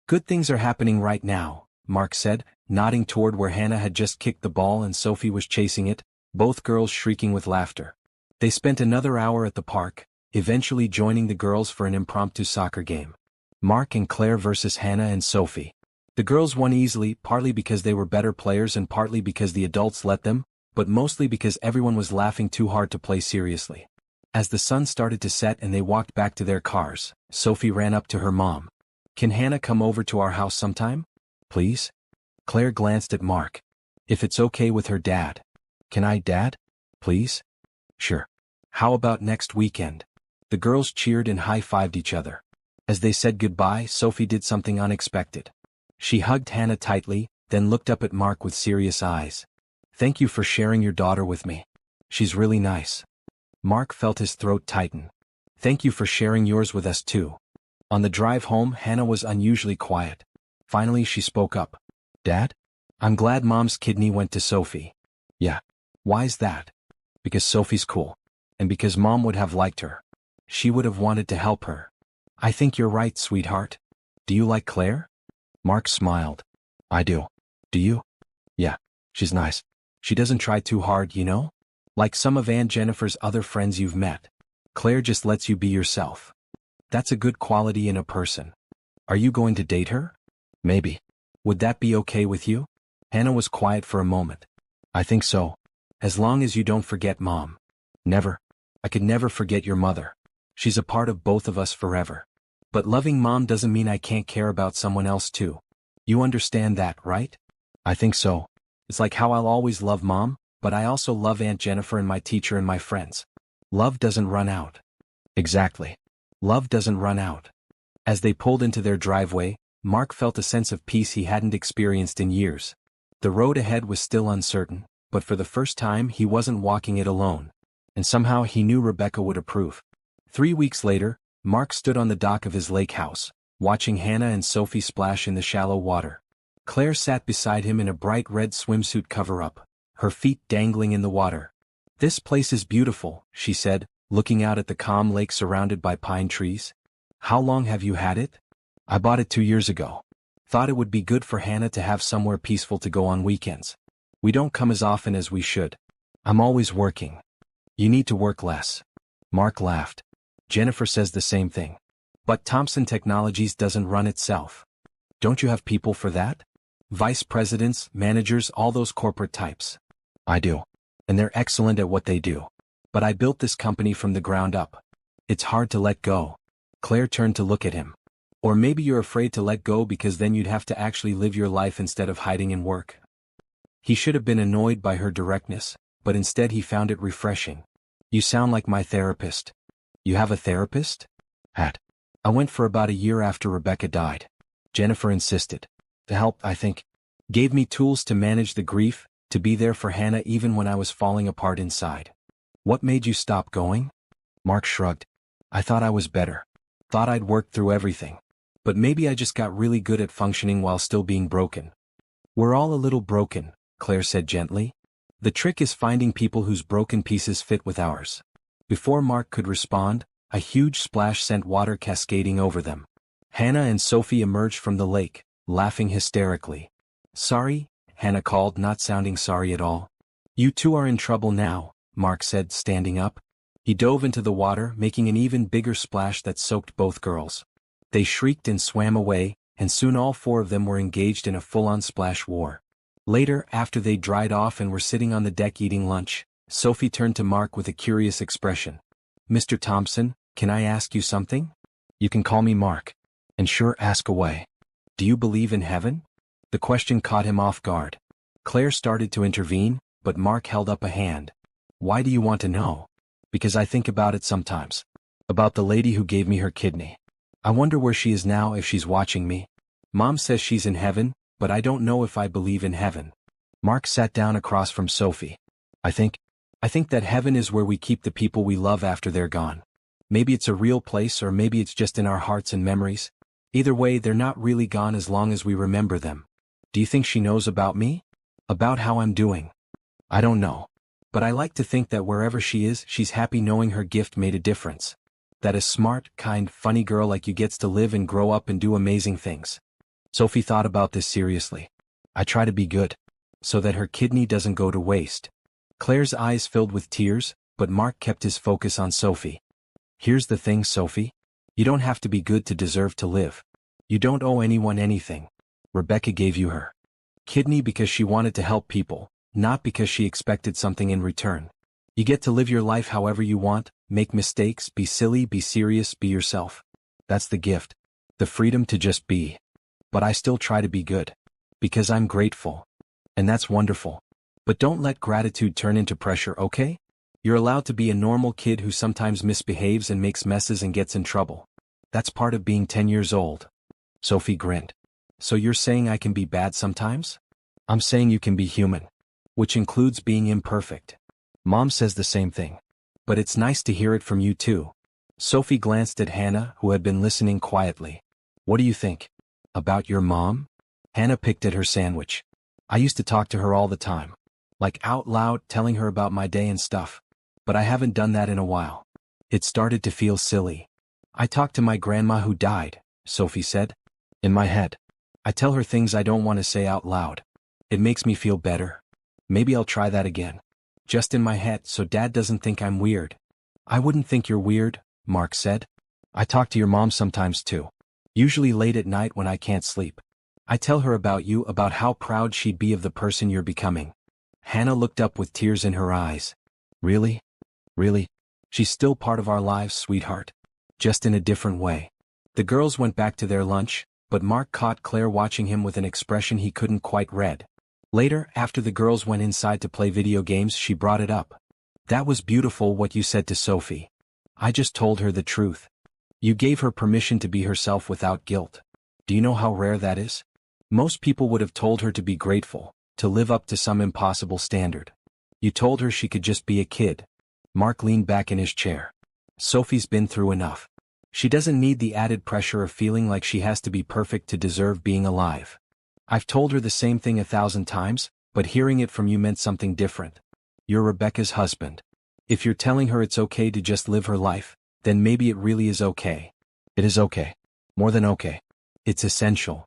Good things are happening right now, Mark said, nodding toward where Hannah had just kicked the ball and Sophie was chasing it, both girls shrieking with laughter. They spent another hour at the park, eventually joining the girls for an impromptu soccer game. Mark and Claire versus Hannah and Sophie. The girls won easily, partly because they were better players and partly because the adults let them, but mostly because everyone was laughing too hard to play seriously. As the sun started to set and they walked back to their cars, Sophie ran up to her mom. Can Hannah come over to our house sometime? Please? Claire glanced at Mark. If it's okay with her dad. Can I, Dad? Please? Sure. How about next weekend? The girls cheered and high-fived each other. As they said goodbye, Sophie did something unexpected. She hugged Hannah tightly, then looked up at Mark with serious eyes. Thank you for sharing your daughter with me. She's really nice. Mark felt his throat tighten. Thank you for sharing yours with us too. On the drive home, Hannah was unusually quiet. Finally she spoke up. Dad? I'm glad Mom's kidney went to Sophie. Yeah. Why's that? Because Sophie's cool. And because Mom would have liked her. She would have wanted to help her. I think you're right, sweetheart. Do you like Claire? Mark smiled. I do. Do you? Yeah. She's nice. She doesn't try too hard, you know? Like some of Aunt Jennifer's other friends you've met. Claire just lets you be yourself. That's a good quality in a person. Are you going to date her? Maybe. Would that be okay with you? Hannah was quiet for a moment. I think so. As long as you don't forget Mom. Never. I could never forget your mother. She's a part of both of us forever. But loving Mom doesn't mean I can't care about someone else too. You understand that, right? I think so. It's like how I'll always love Mom, but I also love Aunt Jennifer and my teacher and my friends. Love doesn't run out. Exactly. Love doesn't run out. As they pulled into their driveway, Mark felt a sense of peace he hadn't experienced in years. The road ahead was still uncertain, but for the first time he wasn't walking it alone. And somehow he knew Rebecca would approve. 3 weeks later, Mark stood on the dock of his lake house, watching Hannah and Sophie splash in the shallow water. Claire sat beside him in a bright red swimsuit cover-up, her feet dangling in the water. "This place is beautiful," she said, looking out at the calm lake surrounded by pine trees. "How long have you had it?" "I bought it 2 years ago. Thought it would be good for Hannah to have somewhere peaceful to go on weekends. We don't come as often as we should. I'm always working." "You need to work less." Mark laughed. "Jennifer says the same thing. But Thompson Technologies doesn't run itself. Don't you have people for that? Vice presidents, managers, all those corporate types." "I do. And they're excellent at what they do. But I built this company from the ground up. It's hard to let go." Claire turned to look at him. "Or maybe you're afraid to let go because then you'd have to actually live your life instead of hiding in work." He should have been annoyed by her directness, but instead he found it refreshing. "You sound like my therapist." "You have a therapist?" "I went for about a year after Rebecca died. Jennifer insisted. To help, I think. Gave me tools to manage the grief, to be there for Hannah even when I was falling apart inside." "What made you stop going?" Mark shrugged. "I thought I was better. Thought I'd worked through everything. But maybe I just got really good at functioning while still being broken." "We're all a little broken," Claire said gently. "The trick is finding people whose broken pieces fit with ours." Before Mark could respond, a huge splash sent water cascading over them. Hannah and Sophie emerged from the lake, laughing hysterically. "Sorry," Hannah called, not sounding sorry at all. "You two are in trouble now," Mark said, standing up. He dove into the water, making an even bigger splash that soaked both girls. They shrieked and swam away, and soon all 4 of them were engaged in a full-on splash war. Later, after they dried off and were sitting on the deck eating lunch, Sophie turned to Mark with a curious expression. "Mr. Thompson, can I ask you something?" "You can call me Mark." "And sure, ask away." "Do you believe in heaven?" The question caught him off guard. Claire started to intervene, but Mark held up a hand. "Why do you want to know?" "Because I think about it sometimes. About the lady who gave me her kidney. I wonder where she is now if she's watching me. Mom says she's in heaven, but I don't know if I believe in heaven." Mark sat down across from Sophie. I think that heaven is where we keep the people we love after they're gone. Maybe it's a real place or maybe it's just in our hearts and memories. Either way, they're not really gone as long as we remember them." "Do you think she knows about me? About how I'm doing?" "I don't know. But I like to think that wherever she is, she's happy knowing her gift made a difference. That a smart, kind, funny girl like you gets to live and grow up and do amazing things." Sophie thought about this seriously. "I try to be good. So that her kidney doesn't go to waste." Claire's eyes filled with tears, but Mark kept his focus on Sophie. "Here's the thing, Sophie. You don't have to be good to deserve to live. You don't owe anyone anything. Rebecca gave you her kidney because she wanted to help people, not because she expected something in return. You get to live your life however you want, make mistakes, be silly, be serious, be yourself. That's the gift. The freedom to just be. But I still try to be good. Because I'm grateful. And that's wonderful. But don't let gratitude turn into pressure, okay? You're allowed to be a normal kid who sometimes misbehaves and makes messes and gets in trouble. That's part of being 10 years old." Sophie grinned. "So you're saying I can be bad sometimes?" "I'm saying you can be human. Which includes being imperfect." Mom says the same thing. "But it's nice to hear it from you too." Sophie glanced at Hannah, who had been listening quietly. "What do you think?" "About your mom?" Hannah picked at her sandwich. "I used to talk to her all the time. Like out loud, telling her about my day and stuff. But I haven't done that in a while. It started to feel silly. I talked to my grandma who died," Sophie said. "In my head. I tell her things I don't want to say out loud. It makes me feel better. Maybe I'll try that again. Just in my head so Dad doesn't think I'm weird." "I wouldn't think you're weird," Mark said. "I talk to your mom sometimes too. Usually late at night when I can't sleep. I tell her about you, about how proud she'd be of the person you're becoming. Hannah looked up with tears in her eyes. Really? Really? She's still part of our lives, sweetheart. Just in a different way. The girls went back to their lunch, but Mark caught Claire watching him with an expression he couldn't quite read. Later, after the girls went inside to play video games, she brought it up. That was beautiful what you said to Sophie. I just told her the truth. You gave her permission to be herself without guilt. Do you know how rare that is? Most people would have told her to be grateful, to live up to some impossible standard. You told her she could just be a kid. Mark leaned back in his chair. Sophie's been through enough. She doesn't need the added pressure of feeling like she has to be perfect to deserve being alive. I've told her the same thing 1,000 times, but hearing it from you meant something different. You're Rebecca's husband. If you're telling her it's okay to just live her life, then maybe it really is okay. It is okay. More than okay. It's essential.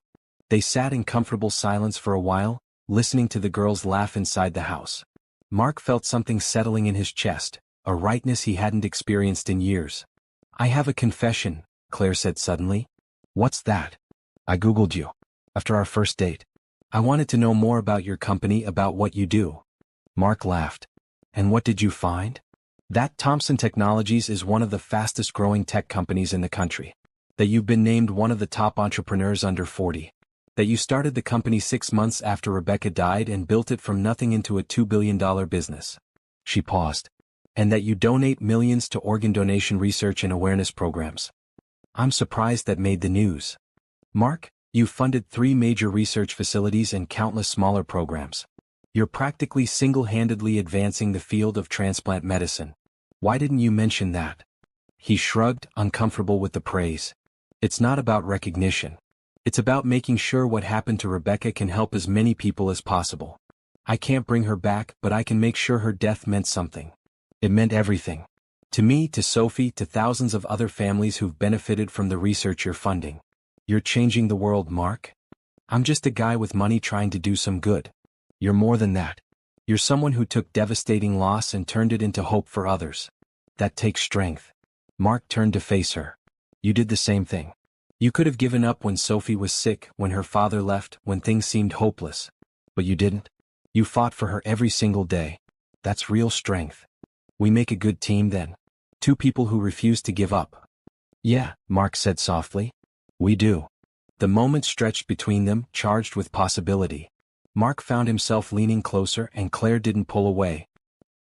They sat in comfortable silence for a while, listening to the girls laugh inside the house. Mark felt something settling in his chest, a rightness he hadn't experienced in years. I have a confession, Claire said suddenly. What's that? I Googled you. After our first date. I wanted to know more about your company, about what you do. Mark laughed. And what did you find? That Thompson Technologies is one of the fastest growing tech companies in the country. That you've been named one of the top entrepreneurs under 40. That you started the company 6 months after Rebecca died and built it from nothing into a $2 billion business. She paused. And that you donate millions to organ donation research and awareness programs. I'm surprised that made the news. Mark, you've funded 3 major research facilities and countless smaller programs. You're practically single-handedly advancing the field of transplant medicine. Why didn't you mention that? He shrugged, uncomfortable with the praise. It's not about recognition. It's about making sure what happened to Rebecca can help as many people as possible. I can't bring her back, but I can make sure her death meant something. It meant everything. To me, to Sophie, to thousands of other families who've benefited from the research you're funding. You're changing the world, Mark. I'm just a guy with money trying to do some good. You're more than that. You're someone who took devastating loss and turned it into hope for others. That takes strength. Mark turned to face her. You did the same thing. You could have given up when Sophie was sick, when her father left, when things seemed hopeless. But you didn't. You fought for her every single day. That's real strength. We make a good team then. 2 people who refuse to give up. Yeah, Mark said softly. We do. The moment stretched between them, charged with possibility. Mark found himself leaning closer and Claire didn't pull away.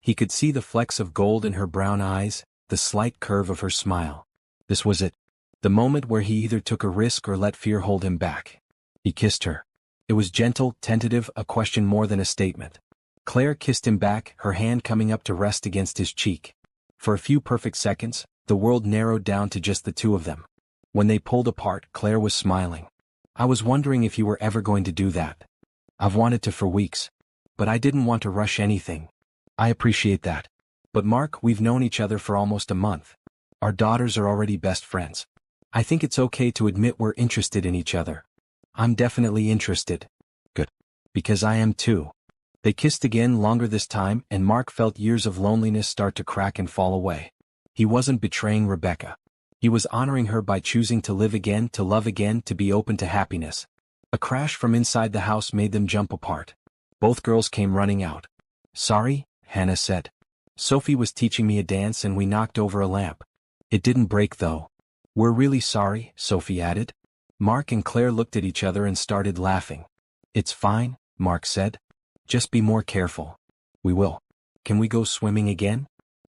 He could see the flecks of gold in her brown eyes, the slight curve of her smile. This was it. The moment where he either took a risk or let fear hold him back. He kissed her. It was gentle, tentative, a question more than a statement. Claire kissed him back, her hand coming up to rest against his cheek. For a few perfect seconds, the world narrowed down to just the 2 of them. When they pulled apart, Claire was smiling. I was wondering if you were ever going to do that. I've wanted to for weeks. But I didn't want to rush anything. I appreciate that. But Mark, we've known each other for almost a month. Our daughters are already best friends. I think it's okay to admit we're interested in each other. I'm definitely interested. Good. Because I am too. They kissed again, longer this time, and Mark felt years of loneliness start to crack and fall away. He wasn't betraying Rebecca. He was honoring her by choosing to live again, to love again, to be open to happiness. A crash from inside the house made them jump apart. Both girls came running out. Sorry, Hannah said. Sophie was teaching me a dance and we knocked over a lamp. It didn't break though. We're really sorry, Sophie added. Mark and Claire looked at each other and started laughing. It's fine, Mark said. Just be more careful. We will. Can we go swimming again?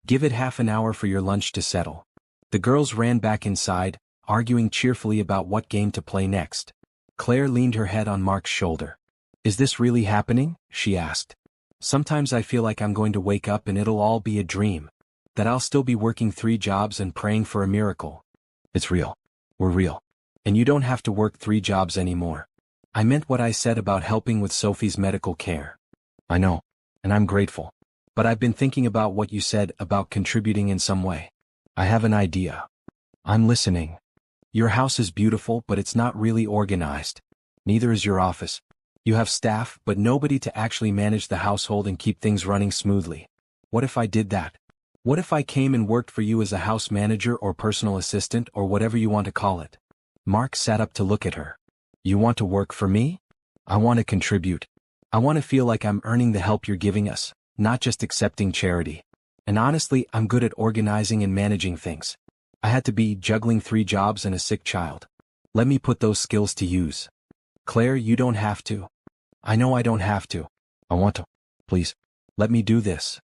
Give it half an hour for your lunch to settle. The girls ran back inside, arguing cheerfully about what game to play next. Claire leaned her head on Mark's shoulder. Is this really happening? She asked. Sometimes I feel like I'm going to wake up and it'll all be a dream. That I'll still be working 3 jobs and praying for a miracle. It's real. We're real. And you don't have to work 3 jobs anymore. I meant what I said about helping with Sophie's medical care. I know. And I'm grateful. But I've been thinking about what you said about contributing in some way. I have an idea. I'm listening. Your house is beautiful, but it's not really organized. Neither is your office. You have staff, but nobody to actually manage the household and keep things running smoothly. What if I did that? What if I came and worked for you as a house manager or personal assistant or whatever you want to call it? Mark sat up to look at her. You want to work for me? I want to contribute. I want to feel like I'm earning the help you're giving us, not just accepting charity. And honestly, I'm good at organizing and managing things. I had to be juggling 3 jobs and a sick child. Let me put those skills to use. Claire, you don't have to. I know I don't have to. I want to. Please, let me do this.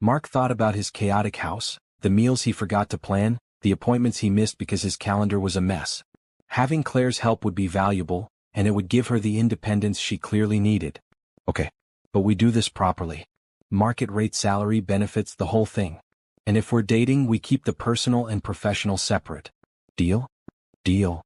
Mark thought about his chaotic house, the meals he forgot to plan, the appointments he missed because his calendar was a mess. Having Claire's help would be valuable, and it would give her the independence she clearly needed. Okay, but we do this properly. Market rate salary benefits, the whole thing. And if we're dating, we keep the personal and professional separate. Deal? Deal.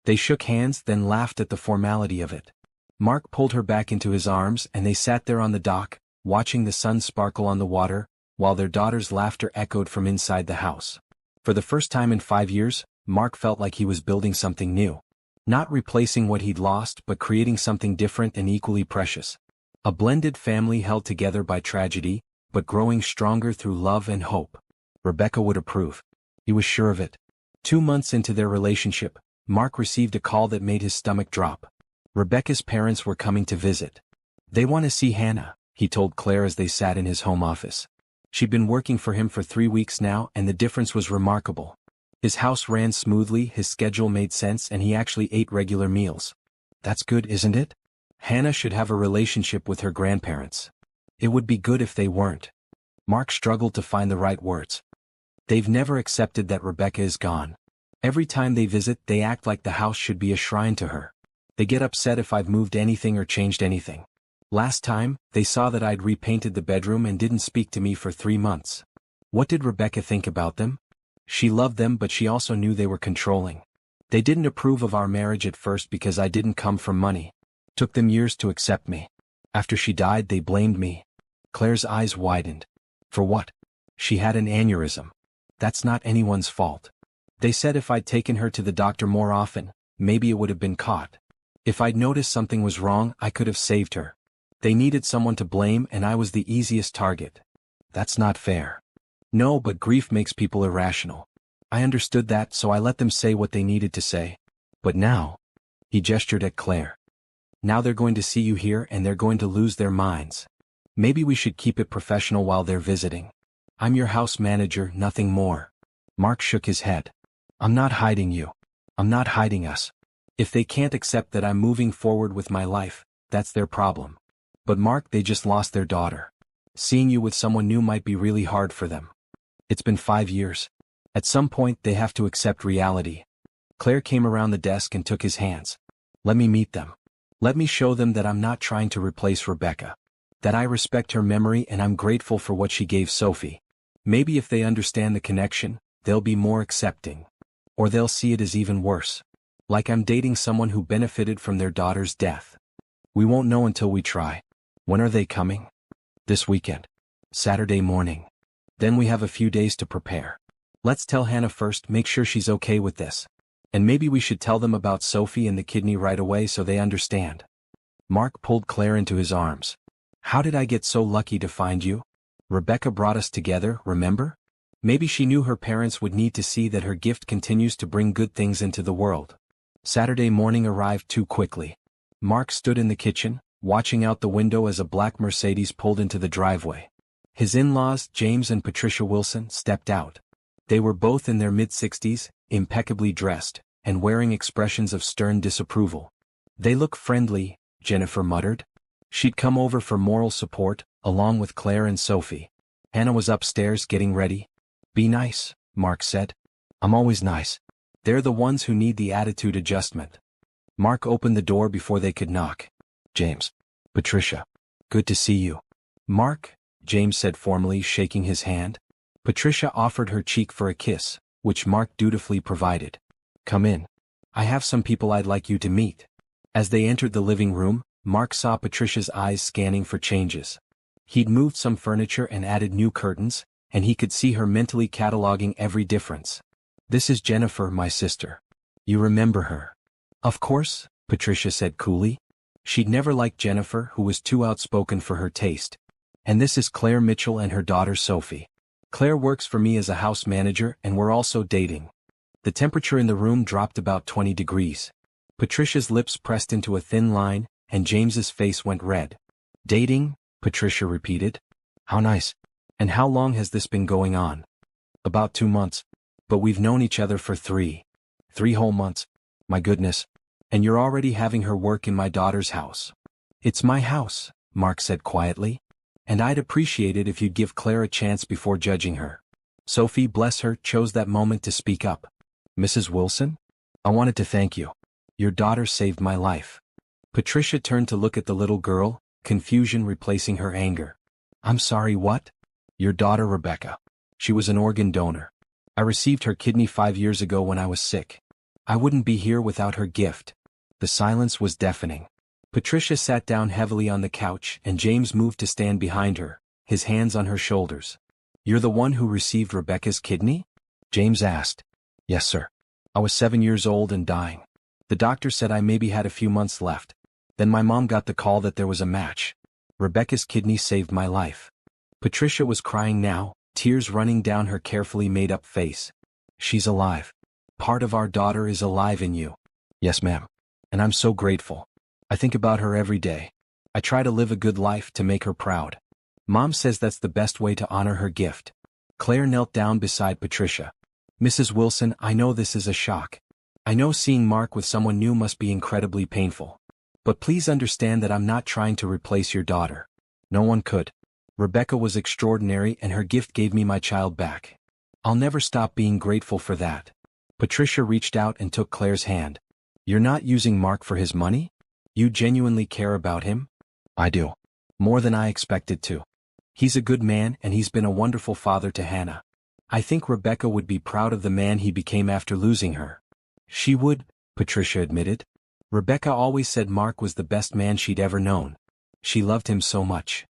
They shook hands, then laughed at the formality of it. Mark pulled her back into his arms and they sat there on the dock, watching the sun sparkle on the water, while their daughter's laughter echoed from inside the house. For the first time in 5 years, Mark felt like he was building something new. Not replacing what he'd lost, but creating something different and equally precious. A blended family held together by tragedy, but growing stronger through love and hope. Rebecca would approve. He was sure of it. 2 months into their relationship, Mark received a call that made his stomach drop. Rebecca's parents were coming to visit. They want to see Hannah, he told Claire as they sat in his home office. She'd been working for him for 3 weeks now, and the difference was remarkable. His house ran smoothly, his schedule made sense, and he actually ate regular meals. That's good, isn't it? Hannah should have a relationship with her grandparents. It would be good if they weren't. Mark struggled to find the right words. They've never accepted that Rebecca is gone. Every time they visit, they act like the house should be a shrine to her. They get upset if I've moved anything or changed anything. Last time, they saw that I'd repainted the bedroom and didn't speak to me for 3 months. What did Rebecca think about them? She loved them, but she also knew they were controlling. They didn't approve of our marriage at first because I didn't come from money. Took them years to accept me. After she died, they blamed me. Claire's eyes widened. For what? She had an aneurysm. That's not anyone's fault. They said if I'd taken her to the doctor more often, maybe it would have been caught. If I'd noticed something was wrong, I could have saved her. They needed someone to blame, and I was the easiest target. That's not fair. No, but grief makes people irrational. I understood that, so I let them say what they needed to say. But now, he gestured at Claire. Now they're going to see you here and they're going to lose their minds. Maybe we should keep it professional while they're visiting. I'm your house manager, nothing more. Mark shook his head. I'm not hiding you. I'm not hiding us. If they can't accept that I'm moving forward with my life, that's their problem. But Mark, they just lost their daughter. Seeing you with someone new might be really hard for them. It's been 5 years. At some point, they have to accept reality. Claire came around the desk and took his hands. Let me meet them. Let me show them that I'm not trying to replace Rebecca. That I respect her memory and I'm grateful for what she gave Sophie. Maybe if they understand the connection, they'll be more accepting. Or they'll see it as even worse. Like I'm dating someone who benefited from their daughter's death. We won't know until we try. When are they coming? This weekend. Saturday morning. Then we have a few days to prepare. Let's tell Hannah first, make sure she's okay with this. And maybe we should tell them about Sophie and the kidney right away so they understand. Mark pulled Claire into his arms. How did I get so lucky to find you? Rebecca brought us together, remember? Maybe she knew her parents would need to see that her gift continues to bring good things into the world. Saturday morning arrived too quickly. Mark stood in the kitchen, watching out the window as a black Mercedes pulled into the driveway. His in-laws, James and Patricia Wilson, stepped out. They were both in their mid-60s, impeccably dressed, and wearing expressions of stern disapproval. They look friendly, Jennifer muttered. She'd come over for moral support, along with Claire and Sophie. Hannah was upstairs getting ready. Be nice, Mark said. I'm always nice. They're the ones who need the attitude adjustment. Mark opened the door before they could knock. James. Patricia. Good to see you. Mark, James said formally, shaking his hand. Patricia offered her cheek for a kiss, which Mark dutifully provided. Come in. I have some people I'd like you to meet. As they entered the living room, Mark saw Patricia's eyes scanning for changes. He'd moved some furniture and added new curtains, and he could see her mentally cataloging every difference. This is Jennifer, my sister. You remember her? Of course, Patricia said coolly. She'd never liked Jennifer, who was too outspoken for her taste. And this is Claire Mitchell and her daughter Sophie. Claire works for me as a house manager and we're also dating. The temperature in the room dropped about 20 degrees. Patricia's lips pressed into a thin line, and James's face went red. Dating? Patricia repeated. How nice. And how long has this been going on? About 2 months. But we've known each other for 3 whole months. My goodness. And you're already having her work in my daughter's house. It's my house, Mark said quietly. And I'd appreciate it if you'd give Claire a chance before judging her. Sophie, bless her, chose that moment to speak up. Mrs. Wilson? I wanted to thank you. Your daughter saved my life. Patricia turned to look at the little girl, confusion replacing her anger. I'm sorry, what? Your daughter Rebecca. She was an organ donor. I received her kidney 5 years ago when I was sick. I wouldn't be here without her gift. The silence was deafening. Patricia sat down heavily on the couch and James moved to stand behind her, his hands on her shoulders. You're the one who received Rebecca's kidney? James asked. Yes, sir. I was 7 years old and dying. The doctor said I maybe had a few months left. Then my mom got the call that there was a match. Rebecca's kidney saved my life. Patricia was crying now, tears running down her carefully made-up face. She's alive. Part of our daughter is alive in you. Yes, ma'am. And I'm so grateful. I think about her every day. I try to live a good life to make her proud. Mom says that's the best way to honor her gift. Claire knelt down beside Patricia. Mrs. Wilson, I know this is a shock. I know seeing Mark with someone new must be incredibly painful. But please understand that I'm not trying to replace your daughter. No one could. Rebecca was extraordinary and her gift gave me my child back. I'll never stop being grateful for that. Patricia reached out and took Claire's hand. You're not using Mark for his money? You genuinely care about him? I do. More than I expected to. He's a good man and he's been a wonderful father to Hannah. I think Rebecca would be proud of the man he became after losing her. She would, Patricia admitted. Rebecca always said Mark was the best man she'd ever known. She loved him so much.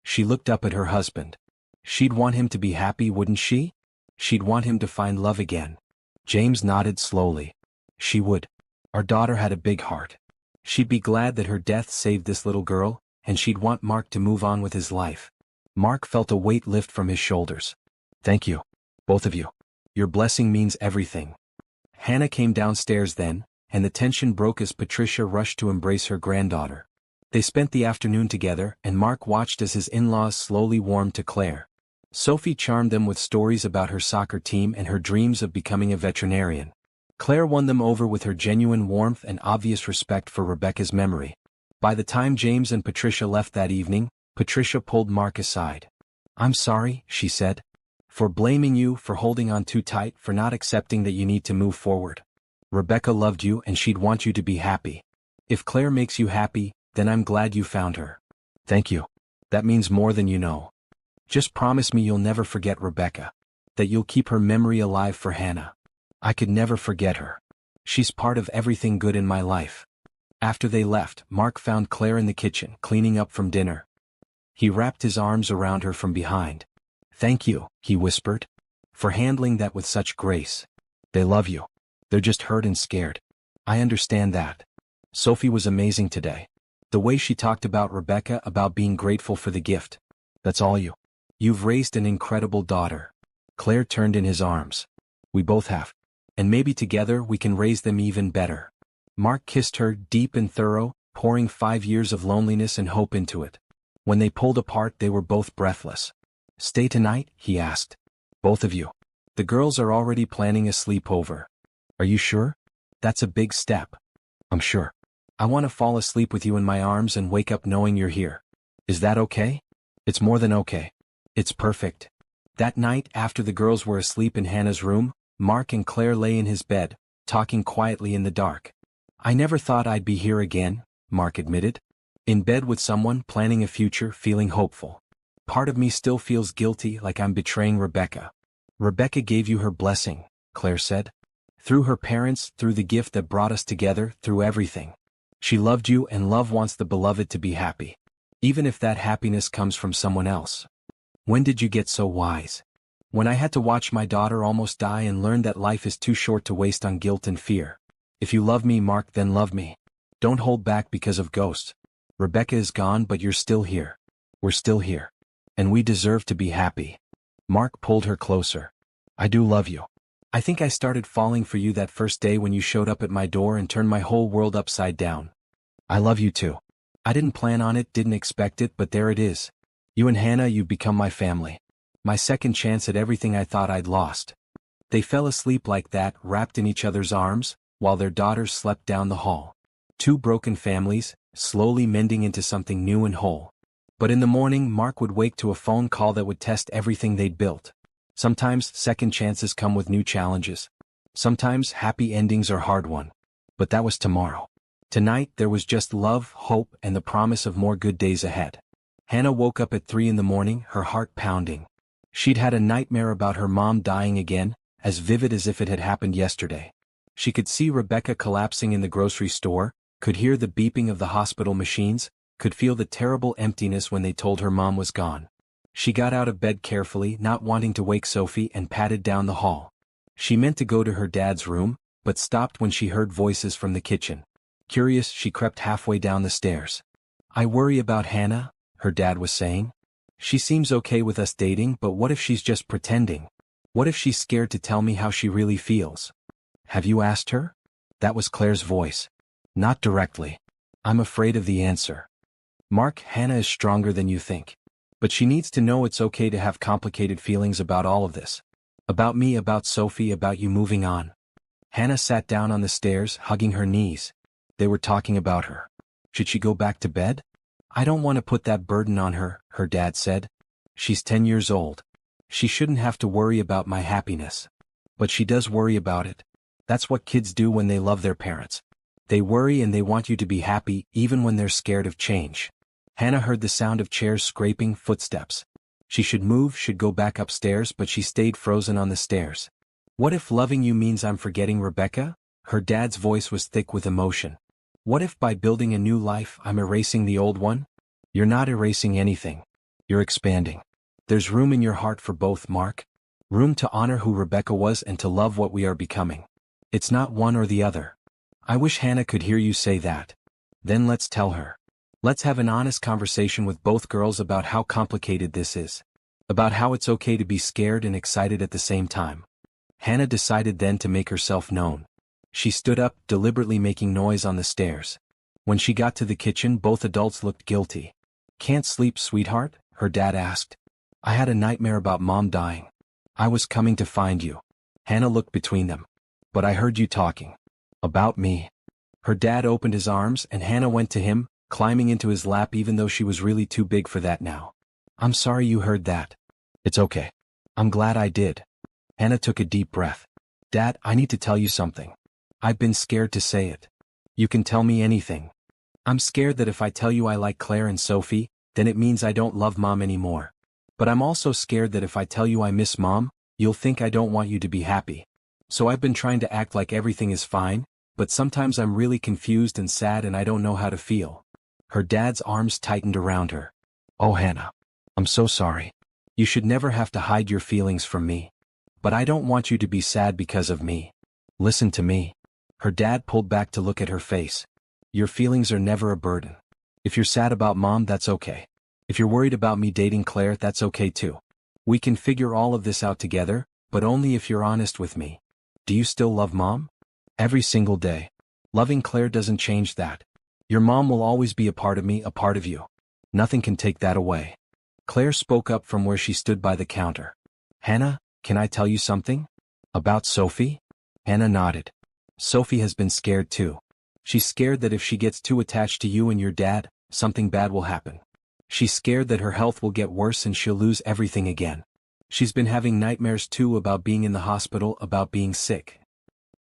She looked up at her husband. She'd want him to be happy, wouldn't she? She'd want him to find love again. James nodded slowly. She would. Our daughter had a big heart. She'd be glad that her death saved this little girl, and she'd want Mark to move on with his life. Mark felt a weight lift from his shoulders. Thank you. Both of you. Your blessing means everything. Hannah came downstairs then, and the tension broke as Patricia rushed to embrace her granddaughter. They spent the afternoon together and Mark watched as his in-laws slowly warmed to Claire. Sophie charmed them with stories about her soccer team and her dreams of becoming a veterinarian. Claire won them over with her genuine warmth and obvious respect for Rebecca's memory. By the time James and Patricia left that evening, Patricia pulled Mark aside. I'm sorry, she said. For blaming you, for holding on too tight, for not accepting that you need to move forward. Rebecca loved you and she'd want you to be happy. If Claire makes you happy, then I'm glad you found her. Thank you. That means more than you know. Just promise me you'll never forget Rebecca. That you'll keep her memory alive for Hannah. I could never forget her. She's part of everything good in my life. After they left, Mark found Claire in the kitchen, cleaning up from dinner. He wrapped his arms around her from behind. Thank you, he whispered, for handling that with such grace. They love you. They're just hurt and scared. I understand that. Sophie was amazing today. The way she talked about Rebecca, about being grateful for the gift. That's all you. You've raised an incredible daughter. Claire turned in his arms. We both have. And maybe together we can raise them even better. Mark kissed her, deep and thorough, pouring 5 years of loneliness and hope into it. When they pulled apart, they were both breathless. Stay tonight? He asked. Both of you. The girls are already planning a sleepover. Are you sure? That's a big step. I'm sure. I want to fall asleep with you in my arms and wake up knowing you're here. Is that okay? It's more than okay. It's perfect. That night, after the girls were asleep in Hannah's room, Mark and Claire lay in his bed, talking quietly in the dark. I never thought I'd be here again, Mark admitted. In bed with someone, planning a future, feeling hopeful. Part of me still feels guilty, like I'm betraying Rebecca. Rebecca gave you her blessing, Claire said. Through her parents, through the gift that brought us together, through everything. She loved you and love wants the beloved to be happy. Even if that happiness comes from someone else. When did you get so wise? When I had to watch my daughter almost die and learn that life is too short to waste on guilt and fear. If you love me, Mark, then love me. Don't hold back because of ghosts. Rebecca is gone, but you're still here. We're still here. And we deserve to be happy. Mark pulled her closer. I do love you. I think I started falling for you that first day when you showed up at my door and turned my whole world upside down. I love you too. I didn't plan on it, didn't expect it, but there it is. You and Hannah, you've become my family. My second chance at everything I thought I'd lost." They fell asleep like that, wrapped in each other's arms, while their daughters slept down the hall. Two broken families, slowly mending into something new and whole. But in the morning, Mark would wake to a phone call that would test everything they'd built. Sometimes second chances come with new challenges. Sometimes happy endings are hard-won. But that was tomorrow. Tonight there was just love, hope, and the promise of more good days ahead. Hannah woke up at 3 in the morning, her heart pounding. She'd had a nightmare about her mom dying again, as vivid as if it had happened yesterday. She could see Rebecca collapsing in the grocery store, could hear the beeping of the hospital machines, could feel the terrible emptiness when they told her mom was gone. She got out of bed carefully, not wanting to wake Sophie, and padded down the hall. She meant to go to her dad's room, but stopped when she heard voices from the kitchen. Curious, she crept halfway down the stairs. "I worry about Hannah," her dad was saying. "She seems okay with us dating, but what if she's just pretending? What if she's scared to tell me how she really feels?" "Have you asked her?" That was Claire's voice. "Not directly. I'm afraid of the answer. Mark, Hannah is stronger than you think. But she needs to know it's okay to have complicated feelings about all of this. About me, about Sophie, about you moving on." Hannah sat down on the stairs, hugging her knees. They were talking about her. Should she go back to bed? "I don't want to put that burden on her," her dad said. "She's 10 years old. She shouldn't have to worry about my happiness. But she does worry about it. That's what kids do when they love their parents. They worry and they want you to be happy, even when they're scared of change." Hannah heard the sound of chairs scraping, footsteps. She should move, should go back upstairs, but she stayed frozen on the stairs. "What if loving you means I'm forgetting Rebecca?" Her dad's voice was thick with emotion. "What if by building a new life I'm erasing the old one?" "You're not erasing anything. You're expanding. There's room in your heart for both, Mark. Room to honor who Rebecca was and to love what we are becoming. It's not one or the other." "I wish Hannah could hear you say that." "Then let's tell her. Let's have an honest conversation with both girls about how complicated this is. About how it's okay to be scared and excited at the same time." Hannah decided then to make herself known. She stood up, deliberately making noise on the stairs. When she got to the kitchen, both adults looked guilty. "Can't sleep, sweetheart?" her dad asked. "I had a nightmare about Mom dying. I was coming to find you." Hannah looked between them. "But I heard you talking. About me." Her dad opened his arms and Hannah went to him, climbing into his lap even though she was really too big for that now. "I'm sorry you heard that." "It's okay. I'm glad I did." Hannah took a deep breath. "Dad, I need to tell you something. I've been scared to say it." "You can tell me anything." "I'm scared that if I tell you I like Claire and Sophie, then it means I don't love Mom anymore. But I'm also scared that if I tell you I miss Mom, you'll think I don't want you to be happy. So I've been trying to act like everything is fine, but sometimes I'm really confused and sad and I don't know how to feel." Her dad's arms tightened around her. "Oh, Hannah. I'm so sorry. You should never have to hide your feelings from me. But I don't want you to be sad because of me. Listen to me." Her dad pulled back to look at her face. "Your feelings are never a burden. If you're sad about Mom, that's okay. If you're worried about me dating Claire, that's okay too. We can figure all of this out together, but only if you're honest with me. Do you still love Mom?" "Every single day. Loving Claire doesn't change that. Your mom will always be a part of me, a part of you. Nothing can take that away." Claire spoke up from where she stood by the counter. "Hannah, can I tell you something? About Sophie?" Hannah nodded. "Sophie has been scared too. She's scared that if she gets too attached to you and your dad, something bad will happen. She's scared that her health will get worse and she'll lose everything again. She's been having nightmares too about being in the hospital, about being sick."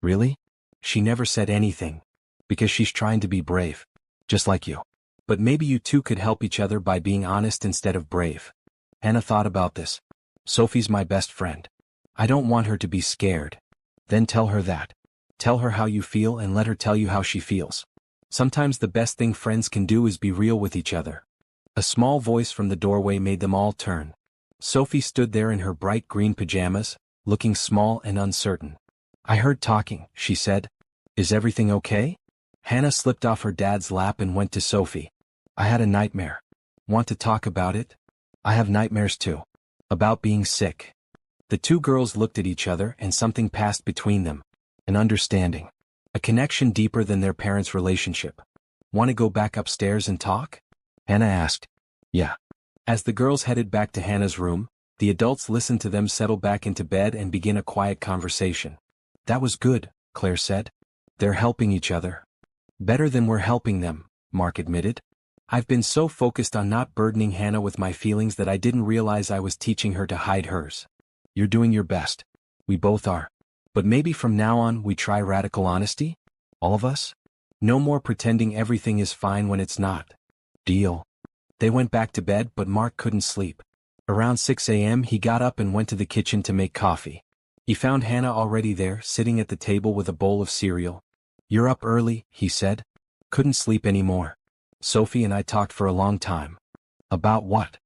"Really?" "She never said anything. Because she's trying to be brave. Just like you. But maybe you two could help each other by being honest instead of brave." Hannah thought about this. "Sophie's my best friend. I don't want her to be scared." "Then tell her that. Tell her how you feel and let her tell you how she feels. Sometimes the best thing friends can do is be real with each other." A small voice from the doorway made them all turn. Sophie stood there in her bright green pajamas, looking small and uncertain. "I heard talking," she said. "Is everything okay?" Hannah slipped off her dad's lap and went to Sophie. "I had a nightmare. Want to talk about it?" "I have nightmares too. About being sick." The two girls looked at each other and something passed between them. An understanding. A connection deeper than their parents' relationship. Want to go back upstairs and talk? Hannah asked. Yeah. As the girls headed back to Hannah's room, the adults listened to them settle back into bed and begin a quiet conversation. That was good, Claire said. They're helping each other. Better than we're helping them, Mark admitted. I've been so focused on not burdening Hannah with my feelings that I didn't realize I was teaching her to hide hers. You're doing your best. We both are. But maybe from now on we try radical honesty? All of us? No more pretending everything is fine when it's not. Deal. They went back to bed, but Mark couldn't sleep. Around 6 a.m. he got up and went to the kitchen to make coffee. He found Hannah already there, sitting at the table with a bowl of cereal. You're up early, he said. Couldn't sleep anymore. Sophie and I talked for a long time. About what?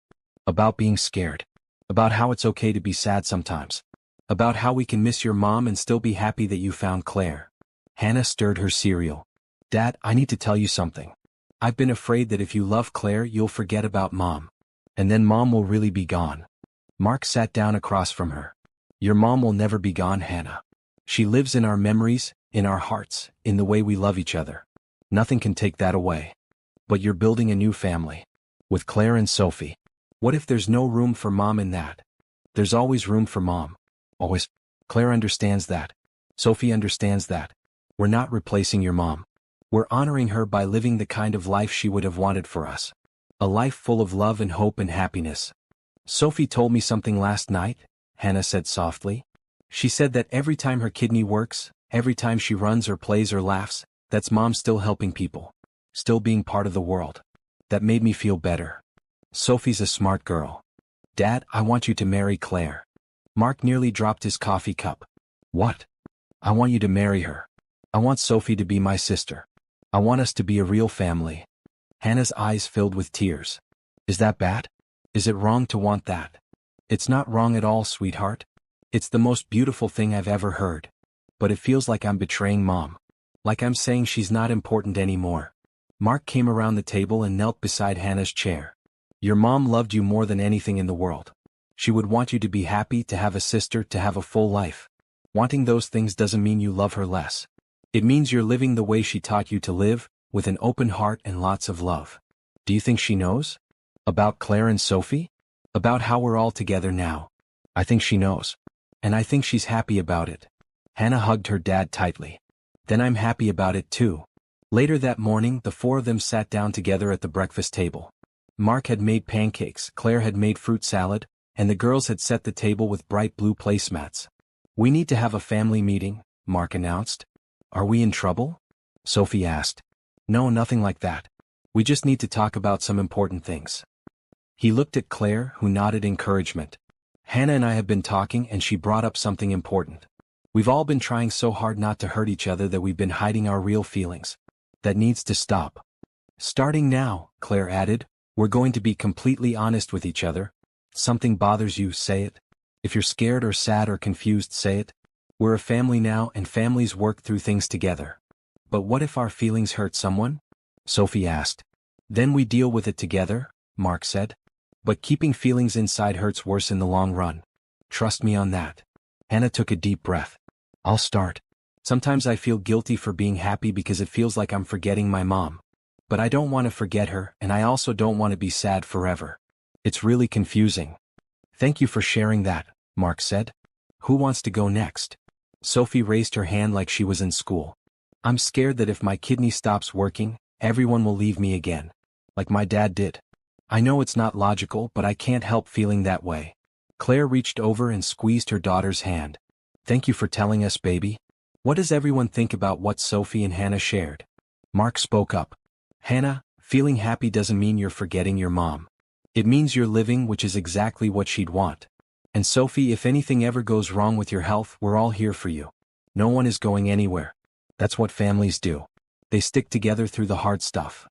About being scared. About how it's okay to be sad sometimes. About how we can miss your mom and still be happy that you found Claire. Hannah stirred her cereal. Dad, I need to tell you something. I've been afraid that if you love Claire you'll forget about Mom. And then Mom will really be gone. Mark sat down across from her. Your mom will never be gone, Hannah. She lives in our memories, in our hearts, in the way we love each other. Nothing can take that away. But you're building a new family. With Claire and Sophie. What if there's no room for Mom in that? There's always room for Mom. Always. Claire understands that. Sophie understands that. We're not replacing your mom. We're honoring her by living the kind of life she would have wanted for us. A life full of love and hope and happiness. Sophie told me something last night, Hannah said softly. She said that every time her kidney works, every time she runs or plays or laughs, that's Mom still helping people. Still being part of the world. That made me feel better. Sophie's a smart girl. Dad, I want you to marry Claire. Mark nearly dropped his coffee cup. What? I want you to marry her. I want Sophie to be my sister. I want us to be a real family. Hannah's eyes filled with tears. Is that bad? Is it wrong to want that? It's not wrong at all, sweetheart. It's the most beautiful thing I've ever heard. But it feels like I'm betraying Mom. Like I'm saying she's not important anymore. Mark came around the table and knelt beside Hannah's chair. Your mom loved you more than anything in the world. She would want you to be happy, to have a sister, to have a full life. Wanting those things doesn't mean you love her less. It means you're living the way she taught you to live, with an open heart and lots of love. Do you think she knows? About Claire and Sophie? About how we're all together now? I think she knows. And I think she's happy about it. Hannah hugged her dad tightly. Then I'm happy about it too. Later that morning, the four of them sat down together at the breakfast table. Mark had made pancakes, Claire had made fruit salad, and the girls had set the table with bright blue placemats. We need to have a family meeting, Mark announced. Are we in trouble? Sophie asked. No, nothing like that. We just need to talk about some important things. He looked at Claire, who nodded encouragement. Hannah and I have been talking and she brought up something important. We've all been trying so hard not to hurt each other that we've been hiding our real feelings. That needs to stop. Starting now, Claire added, we're going to be completely honest with each other. Something bothers you, say it. If you're scared or sad or confused, say it. We're a family now and families work through things together. But what if our feelings hurt someone? Sophie asked. Then we deal with it together, Mark said. But keeping feelings inside hurts worse in the long run. Trust me on that. Hannah took a deep breath. I'll start. Sometimes I feel guilty for being happy because it feels like I'm forgetting my mom. But I don't want to forget her, and I also don't want to be sad forever. It's really confusing. Thank you for sharing that, Mark said. Who wants to go next? Sophie raised her hand like she was in school. I'm scared that if my kidney stops working, everyone will leave me again. Like my dad did. I know it's not logical, but I can't help feeling that way. Claire reached over and squeezed her daughter's hand. Thank you for telling us, baby. What does everyone think about what Sophie and Hannah shared? Mark spoke up. Hannah, feeling happy doesn't mean you're forgetting your mom. It means you're living, which is exactly what she'd want. And Sophie, if anything ever goes wrong with your health, we're all here for you. No one is going anywhere. That's what families do. They stick together through the hard stuff.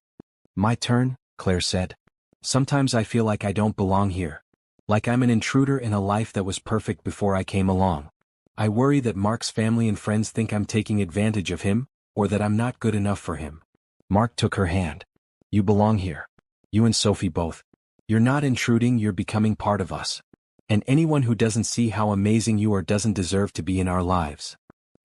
My turn, Claire said. Sometimes I feel like I don't belong here. Like I'm an intruder in a life that was perfect before I came along. I worry that Mark's family and friends think I'm taking advantage of him, or that I'm not good enough for him. Mark took her hand. You belong here. You and Sophie both. You're not intruding, you're becoming part of us. And anyone who doesn't see how amazing you are doesn't deserve to be in our lives.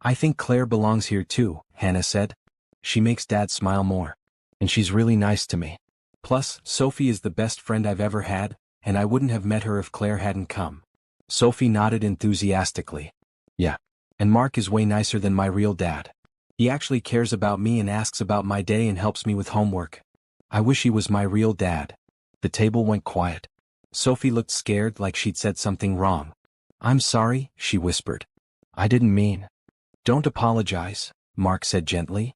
I think Claire belongs here too, Hannah said. She makes Dad smile more. And she's really nice to me. Plus, Sophie is the best friend I've ever had, and I wouldn't have met her if Claire hadn't come. Sophie nodded enthusiastically. Yeah. And Mark is way nicer than my real dad. He actually cares about me and asks about my day and helps me with homework. I wish he was my real dad. The table went quiet. Sophie looked scared, like she'd said something wrong. I'm sorry, she whispered. I didn't mean. Don't apologize, Mark said gently.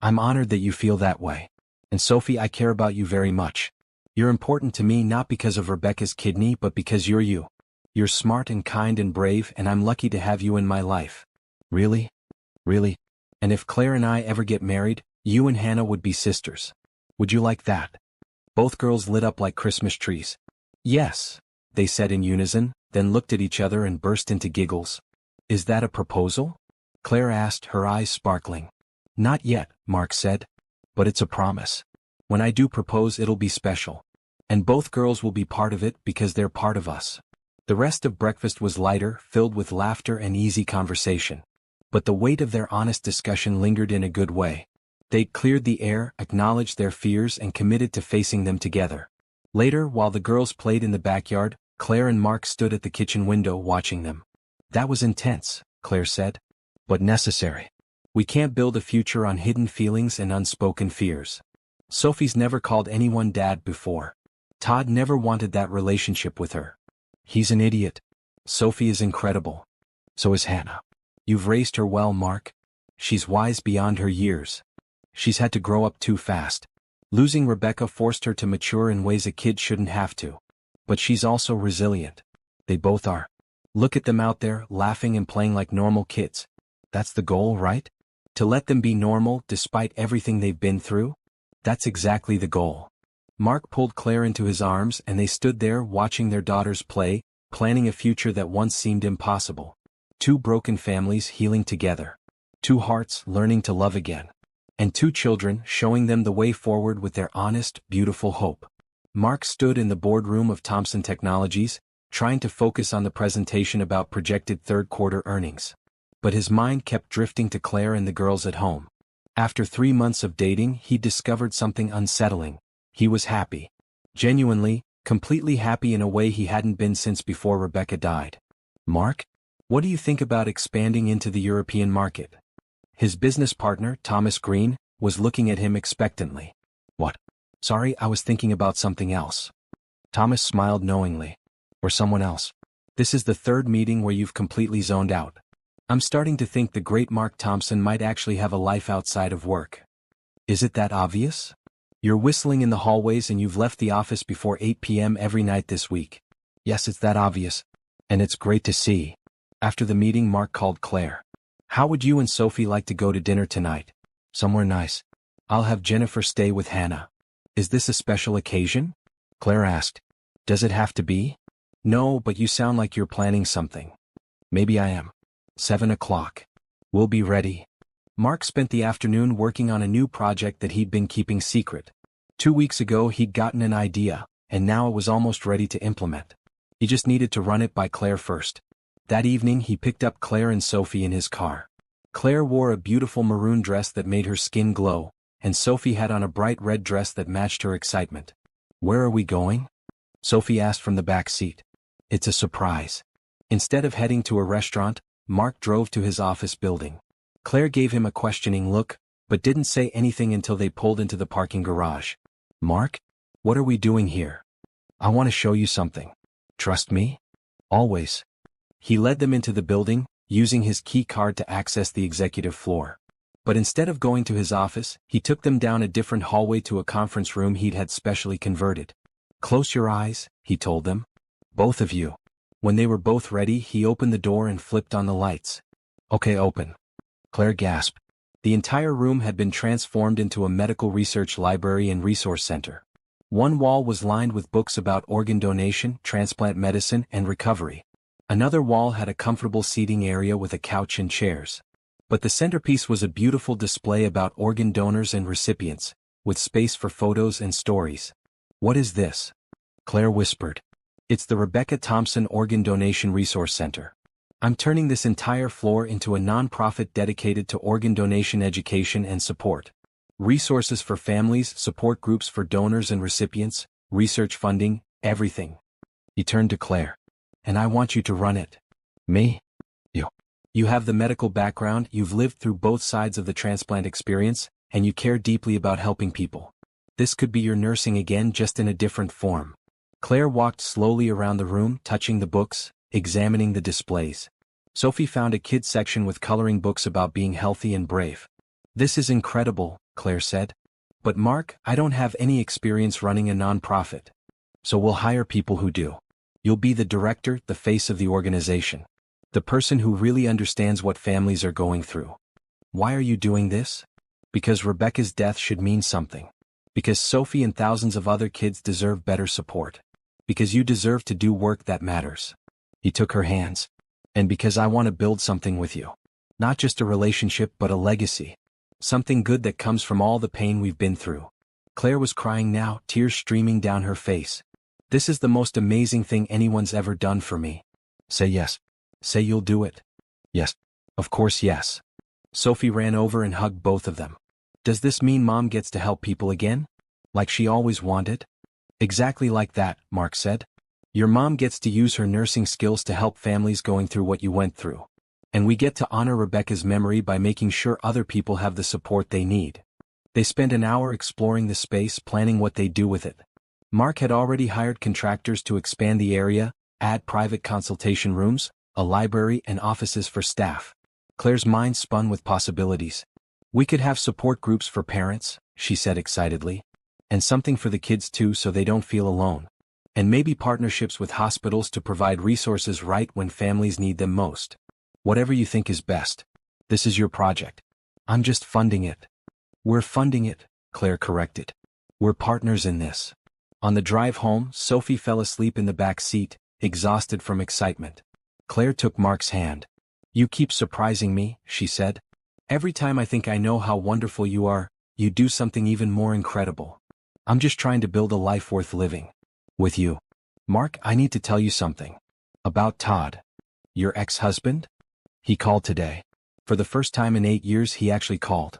I'm honored that you feel that way. And Sophie, I care about you very much. You're important to me not because of Rebecca's kidney but because you're you. You're smart and kind and brave, and I'm lucky to have you in my life. Really? Really? And if Claire and I ever get married, you and Hannah would be sisters. Would you like that? Both girls lit up like Christmas trees. Yes, they said in unison, then looked at each other and burst into giggles. Is that a proposal? Claire asked, her eyes sparkling. Not yet, Mark said. But it's a promise. When I do propose, it'll be special. And both girls will be part of it because they're part of us. The rest of breakfast was lighter, filled with laughter and easy conversation. But the weight of their honest discussion lingered in a good way. They'd cleared the air, acknowledged their fears, and committed to facing them together. Later, while the girls played in the backyard, Claire and Mark stood at the kitchen window watching them. That was intense, Claire said. But necessary. We can't build a future on hidden feelings and unspoken fears. Sophie's never called anyone dad before. Todd never wanted that relationship with her. He's an idiot. Sophie is incredible. So is Hannah. You've raised her well, Mark. She's wise beyond her years. She's had to grow up too fast. Losing Rebecca forced her to mature in ways a kid shouldn't have to. But she's also resilient. They both are. Look at them out there, laughing and playing like normal kids. That's the goal, right? To let them be normal despite everything they've been through? That's exactly the goal. Mark pulled Claire into his arms and they stood there watching their daughters play, planning a future that once seemed impossible. Two broken families healing together. Two hearts learning to love again. And two children showing them the way forward with their honest, beautiful hope. Mark stood in the boardroom of Thomson Technologies, trying to focus on the presentation about projected third-quarter earnings. But his mind kept drifting to Claire and the girls at home. After 3 months of dating, he discovered something unsettling. He was happy. Genuinely, completely happy in a way he hadn't been since before Rebecca died. Mark? What do you think about expanding into the European market? His business partner, Thomas Green, was looking at him expectantly. What? Sorry, I was thinking about something else. Thomas smiled knowingly. Or someone else. This is the third meeting where you've completely zoned out. I'm starting to think the great Mark Thompson might actually have a life outside of work. Is it that obvious? You're whistling in the hallways and you've left the office before 8 p.m. every night this week. Yes, it's that obvious. And it's great to see. After the meeting, Mark called Claire. How would you and Sophie like to go to dinner tonight? Somewhere nice. I'll have Jennifer stay with Hannah. Is this a special occasion? Claire asked. Does it have to be? No, but you sound like you're planning something. Maybe I am. 7 o'clock. We'll be ready. Mark spent the afternoon working on a new project that he'd been keeping secret. 2 weeks ago he'd gotten an idea, and now it was almost ready to implement. He just needed to run it by Claire first. That evening he picked up Claire and Sophie in his car. Claire wore a beautiful maroon dress that made her skin glow, and Sophie had on a bright red dress that matched her excitement. Where are we going? Sophie asked from the back seat. It's a surprise. Instead of heading to a restaurant, Mark drove to his office building. Claire gave him a questioning look, but didn't say anything until they pulled into the parking garage. Mark? What are we doing here? I want to show you something. Trust me? Always. He led them into the building, using his key card to access the executive floor. But instead of going to his office, he took them down a different hallway to a conference room he'd had specially converted. Close your eyes, he told them. Both of you. When they were both ready, he opened the door and flipped on the lights. Okay, open. Claire gasped. The entire room had been transformed into a medical research library and resource center. One wall was lined with books about organ donation, transplant medicine, and recovery. Another wall had a comfortable seating area with a couch and chairs. But the centerpiece was a beautiful display about organ donors and recipients, with space for photos and stories. What is this? Claire whispered. It's the Rebecca Thompson Organ Donation Resource Center. I'm turning this entire floor into a non-profit dedicated to organ donation education and support. Resources for families, support groups for donors and recipients, research funding, everything. He turned to Claire. And I want you to run it. Me? You. You have the medical background, you've lived through both sides of the transplant experience, and you care deeply about helping people. This could be your nursing again, just in a different form. Claire walked slowly around the room, touching the books, examining the displays. Sophie found a kids section with coloring books about being healthy and brave. This is incredible, Claire said. But Mark, I don't have any experience running a nonprofit. So we'll hire people who do. You'll be the director, the face of the organization. The person who really understands what families are going through. Why are you doing this? Because Rebecca's death should mean something. Because Sophie and thousands of other kids deserve better support. Because you deserve to do work that matters. He took her hands. And because I want to build something with you. Not just a relationship but a legacy. Something good that comes from all the pain we've been through. Claire was crying now, tears streaming down her face. This is the most amazing thing anyone's ever done for me. Say yes. Say you'll do it. Yes. Of course yes. Sophie ran over and hugged both of them. Does this mean Mom gets to help people again? Like she always wanted? Exactly like that, Mark said. Your mom gets to use her nursing skills to help families going through what you went through. And we get to honor Rebecca's memory by making sure other people have the support they need. They spent an hour exploring the space, planning what they'd do with it. Mark had already hired contractors to expand the area, add private consultation rooms, a library and offices for staff. Claire's mind spun with possibilities. We could have support groups for parents, she said excitedly. And something for the kids too, so they don't feel alone. And maybe partnerships with hospitals to provide resources right when families need them most. Whatever you think is best. This is your project. I'm just funding it. We're funding it, Claire corrected. We're partners in this. On the drive home, Sophie fell asleep in the back seat, exhausted from excitement. Claire took Mark's hand. You keep surprising me, she said. Every time I think I know how wonderful you are, you do something even more incredible. I'm just trying to build a life worth living. With you. Mark, I need to tell you something. About Todd. Your ex-husband? He called today. For the first time in 8 years he actually called.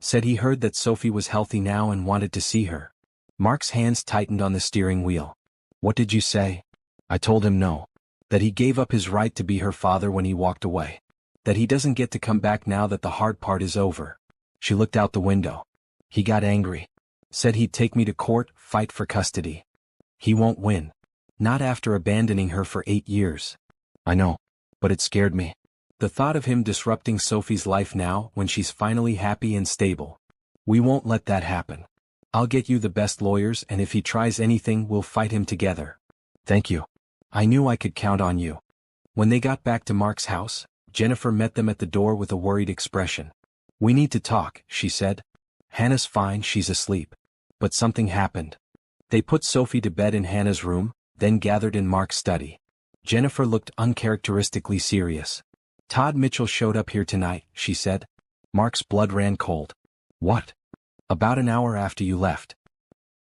Said he heard that Sophie was healthy now and wanted to see her. Mark's hands tightened on the steering wheel. What did you say? I told him no. That he gave up his right to be her father when he walked away. That he doesn't get to come back now that the hard part is over. She looked out the window. He got angry. Said he'd take me to court, fight for custody. He won't win. Not after abandoning her for 8 years. I know. But it scared me. The thought of him disrupting Sophie's life now when she's finally happy and stable. We won't let that happen. I'll get you the best lawyers and if he tries anything we'll fight him together. Thank you. I knew I could count on you. When they got back to Mark's house, Jennifer met them at the door with a worried expression. We need to talk, she said. Hannah's fine, she's asleep. But something happened. They put Sophie to bed in Hannah's room, then gathered in Mark's study. Jennifer looked uncharacteristically serious. Todd Mitchell showed up here tonight, she said. Mark's blood ran cold. What? About an hour after you left.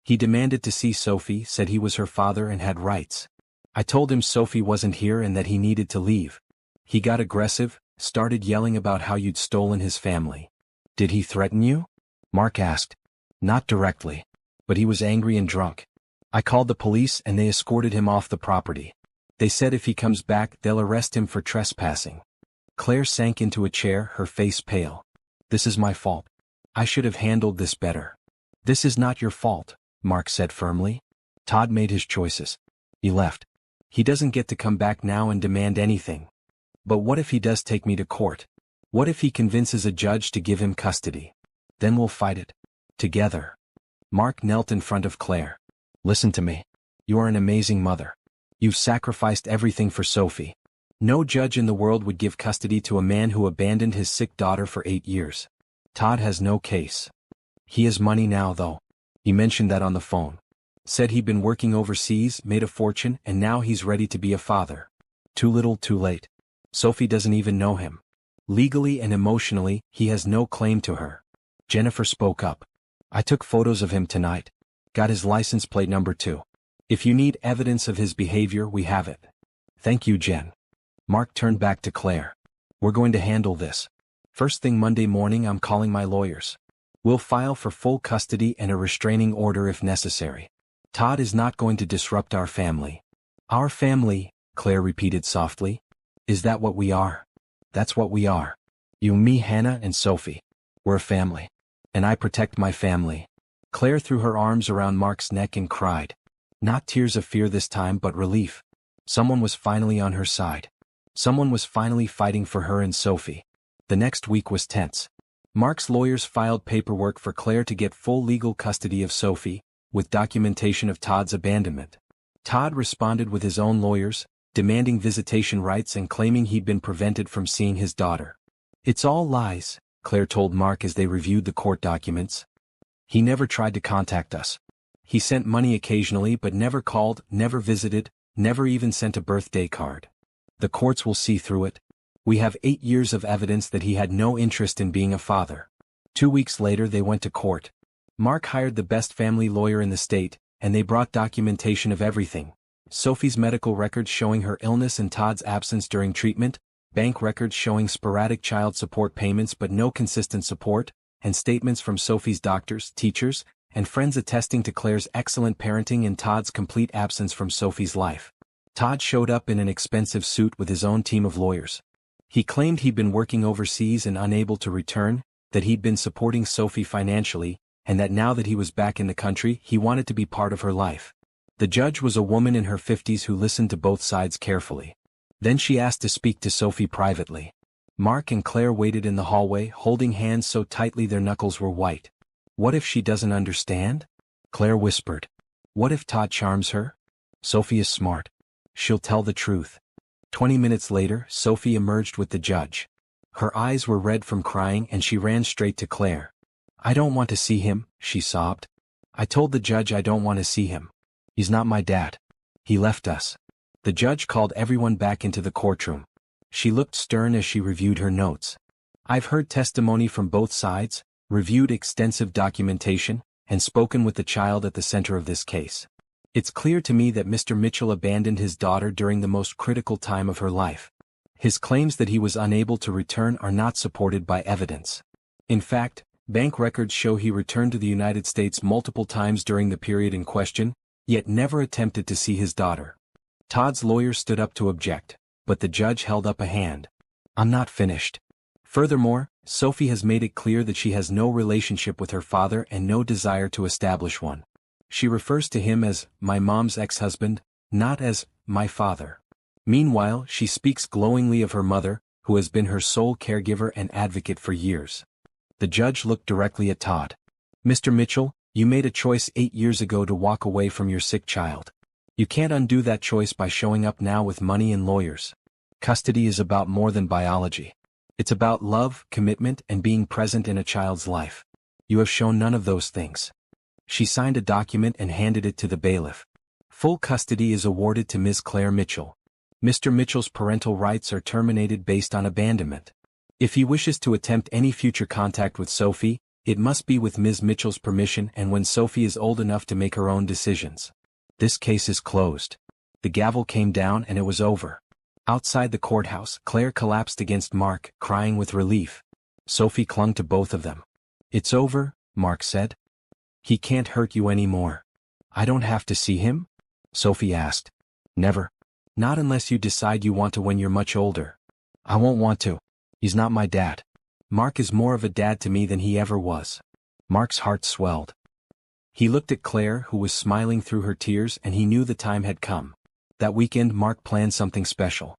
He demanded to see Sophie, said he was her father and had rights. I told him Sophie wasn't here and that he needed to leave. He got aggressive, started yelling about how you'd stolen his family. Did he threaten you? Mark asked. Not directly. But he was angry and drunk. I called the police and they escorted him off the property. They said if he comes back they'll arrest him for trespassing. Claire sank into a chair, her face pale. This is my fault. I should have handled this better. This is not your fault, Mark said firmly. Todd made his choices. He left. He doesn't get to come back now and demand anything. But what if he does take me to court? What if he convinces a judge to give him custody? Then we'll fight it. Together. Mark knelt in front of Claire. Listen to me. You are an amazing mother. You've sacrificed everything for Sophie. No judge in the world would give custody to a man who abandoned his sick daughter for 8 years. Todd has no case. He has money now though. He mentioned that on the phone. Said he'd been working overseas, made a fortune, and now he's ready to be a father. Too little, too late. Sophie doesn't even know him. Legally and emotionally, he has no claim to her. Jennifer spoke up. I took photos of him tonight. Got his license plate number too. If you need evidence of his behavior, we have it. Thank you, Jen. Mark turned back to Claire. We're going to handle this. First thing Monday morning I'm calling my lawyers. We'll file for full custody and a restraining order if necessary. Todd is not going to disrupt our family. Our family, Claire repeated softly. Is that what we are? That's what we are. You, me, Hannah, and Sophie. We're a family. And I protect my family. Claire threw her arms around Mark's neck and cried. Not tears of fear this time, but relief. Someone was finally on her side. Someone was finally fighting for her and Sophie. The next week was tense. Mark's lawyers filed paperwork for Claire to get full legal custody of Sophie, with documentation of Todd's abandonment. Todd responded with his own lawyers, demanding visitation rights and claiming he'd been prevented from seeing his daughter. It's all lies, Claire told Mark as they reviewed the court documents. He never tried to contact us. He sent money occasionally but never called, never visited, never even sent a birthday card. The courts will see through it. We have 8 years of evidence that he had no interest in being a father. 2 weeks later they went to court. Mark hired the best family lawyer in the state, and they brought documentation of everything. Sophie's medical records showing her illness and Todd's absence during treatment, bank records showing sporadic child support payments but no consistent support, and statements from Sophie's doctors, teachers, and friends attesting to Claire's excellent parenting and Todd's complete absence from Sophie's life. Todd showed up in an expensive suit with his own team of lawyers. He claimed he'd been working overseas and unable to return, that he'd been supporting Sophie financially, and that now that he was back in the country, he wanted to be part of her life. The judge was a woman in her 50s who listened to both sides carefully. Then she asked to speak to Sophie privately. Mark and Claire waited in the hallway, holding hands so tightly their knuckles were white. What if she doesn't understand? Claire whispered. What if Todd charms her? Sophie is smart. She'll tell the truth. 20 minutes later, Sophie emerged with the judge. Her eyes were red from crying and she ran straight to Claire. I don't want to see him, she sobbed. I told the judge I don't want to see him. He's not my dad. He left us. The judge called everyone back into the courtroom. She looked stern as she reviewed her notes. I've heard testimony from both sides, reviewed extensive documentation, and spoken with the child at the center of this case. It's clear to me that Mr. Mitchell abandoned his daughter during the most critical time of her life. His claims that he was unable to return are not supported by evidence. In fact, bank records show he returned to the United States multiple times during the period in question, yet never attempted to see his daughter. Todd's lawyer stood up to object, but the judge held up a hand. I'm not finished. Furthermore, Sophie has made it clear that she has no relationship with her father and no desire to establish one. She refers to him as my mom's ex-husband, not as my father. Meanwhile, she speaks glowingly of her mother, who has been her sole caregiver and advocate for years. The judge looked directly at Todd. Mr. Mitchell, you made a choice 8 years ago to walk away from your sick child. You can't undo that choice by showing up now with money and lawyers. Custody is about more than biology. It's about love, commitment, and being present in a child's life. You have shown none of those things. She signed a document and handed it to the bailiff. Full custody is awarded to Ms. Claire Mitchell. Mr. Mitchell's parental rights are terminated based on abandonment. If he wishes to attempt any future contact with Sophie, it must be with Ms. Mitchell's permission and when Sophie is old enough to make her own decisions. This case is closed. The gavel came down and it was over. Outside the courthouse, Claire collapsed against Mark, crying with relief. Sophie clung to both of them. It's over, Mark said. He can't hurt you anymore. I don't have to see him? Sophie asked. Never. Not unless you decide you want to when you're much older. I won't want to. He's not my dad. Mark is more of a dad to me than he ever was. Mark's heart swelled. He looked at Claire, who was smiling through her tears, and he knew the time had come. That weekend Mark planned something special.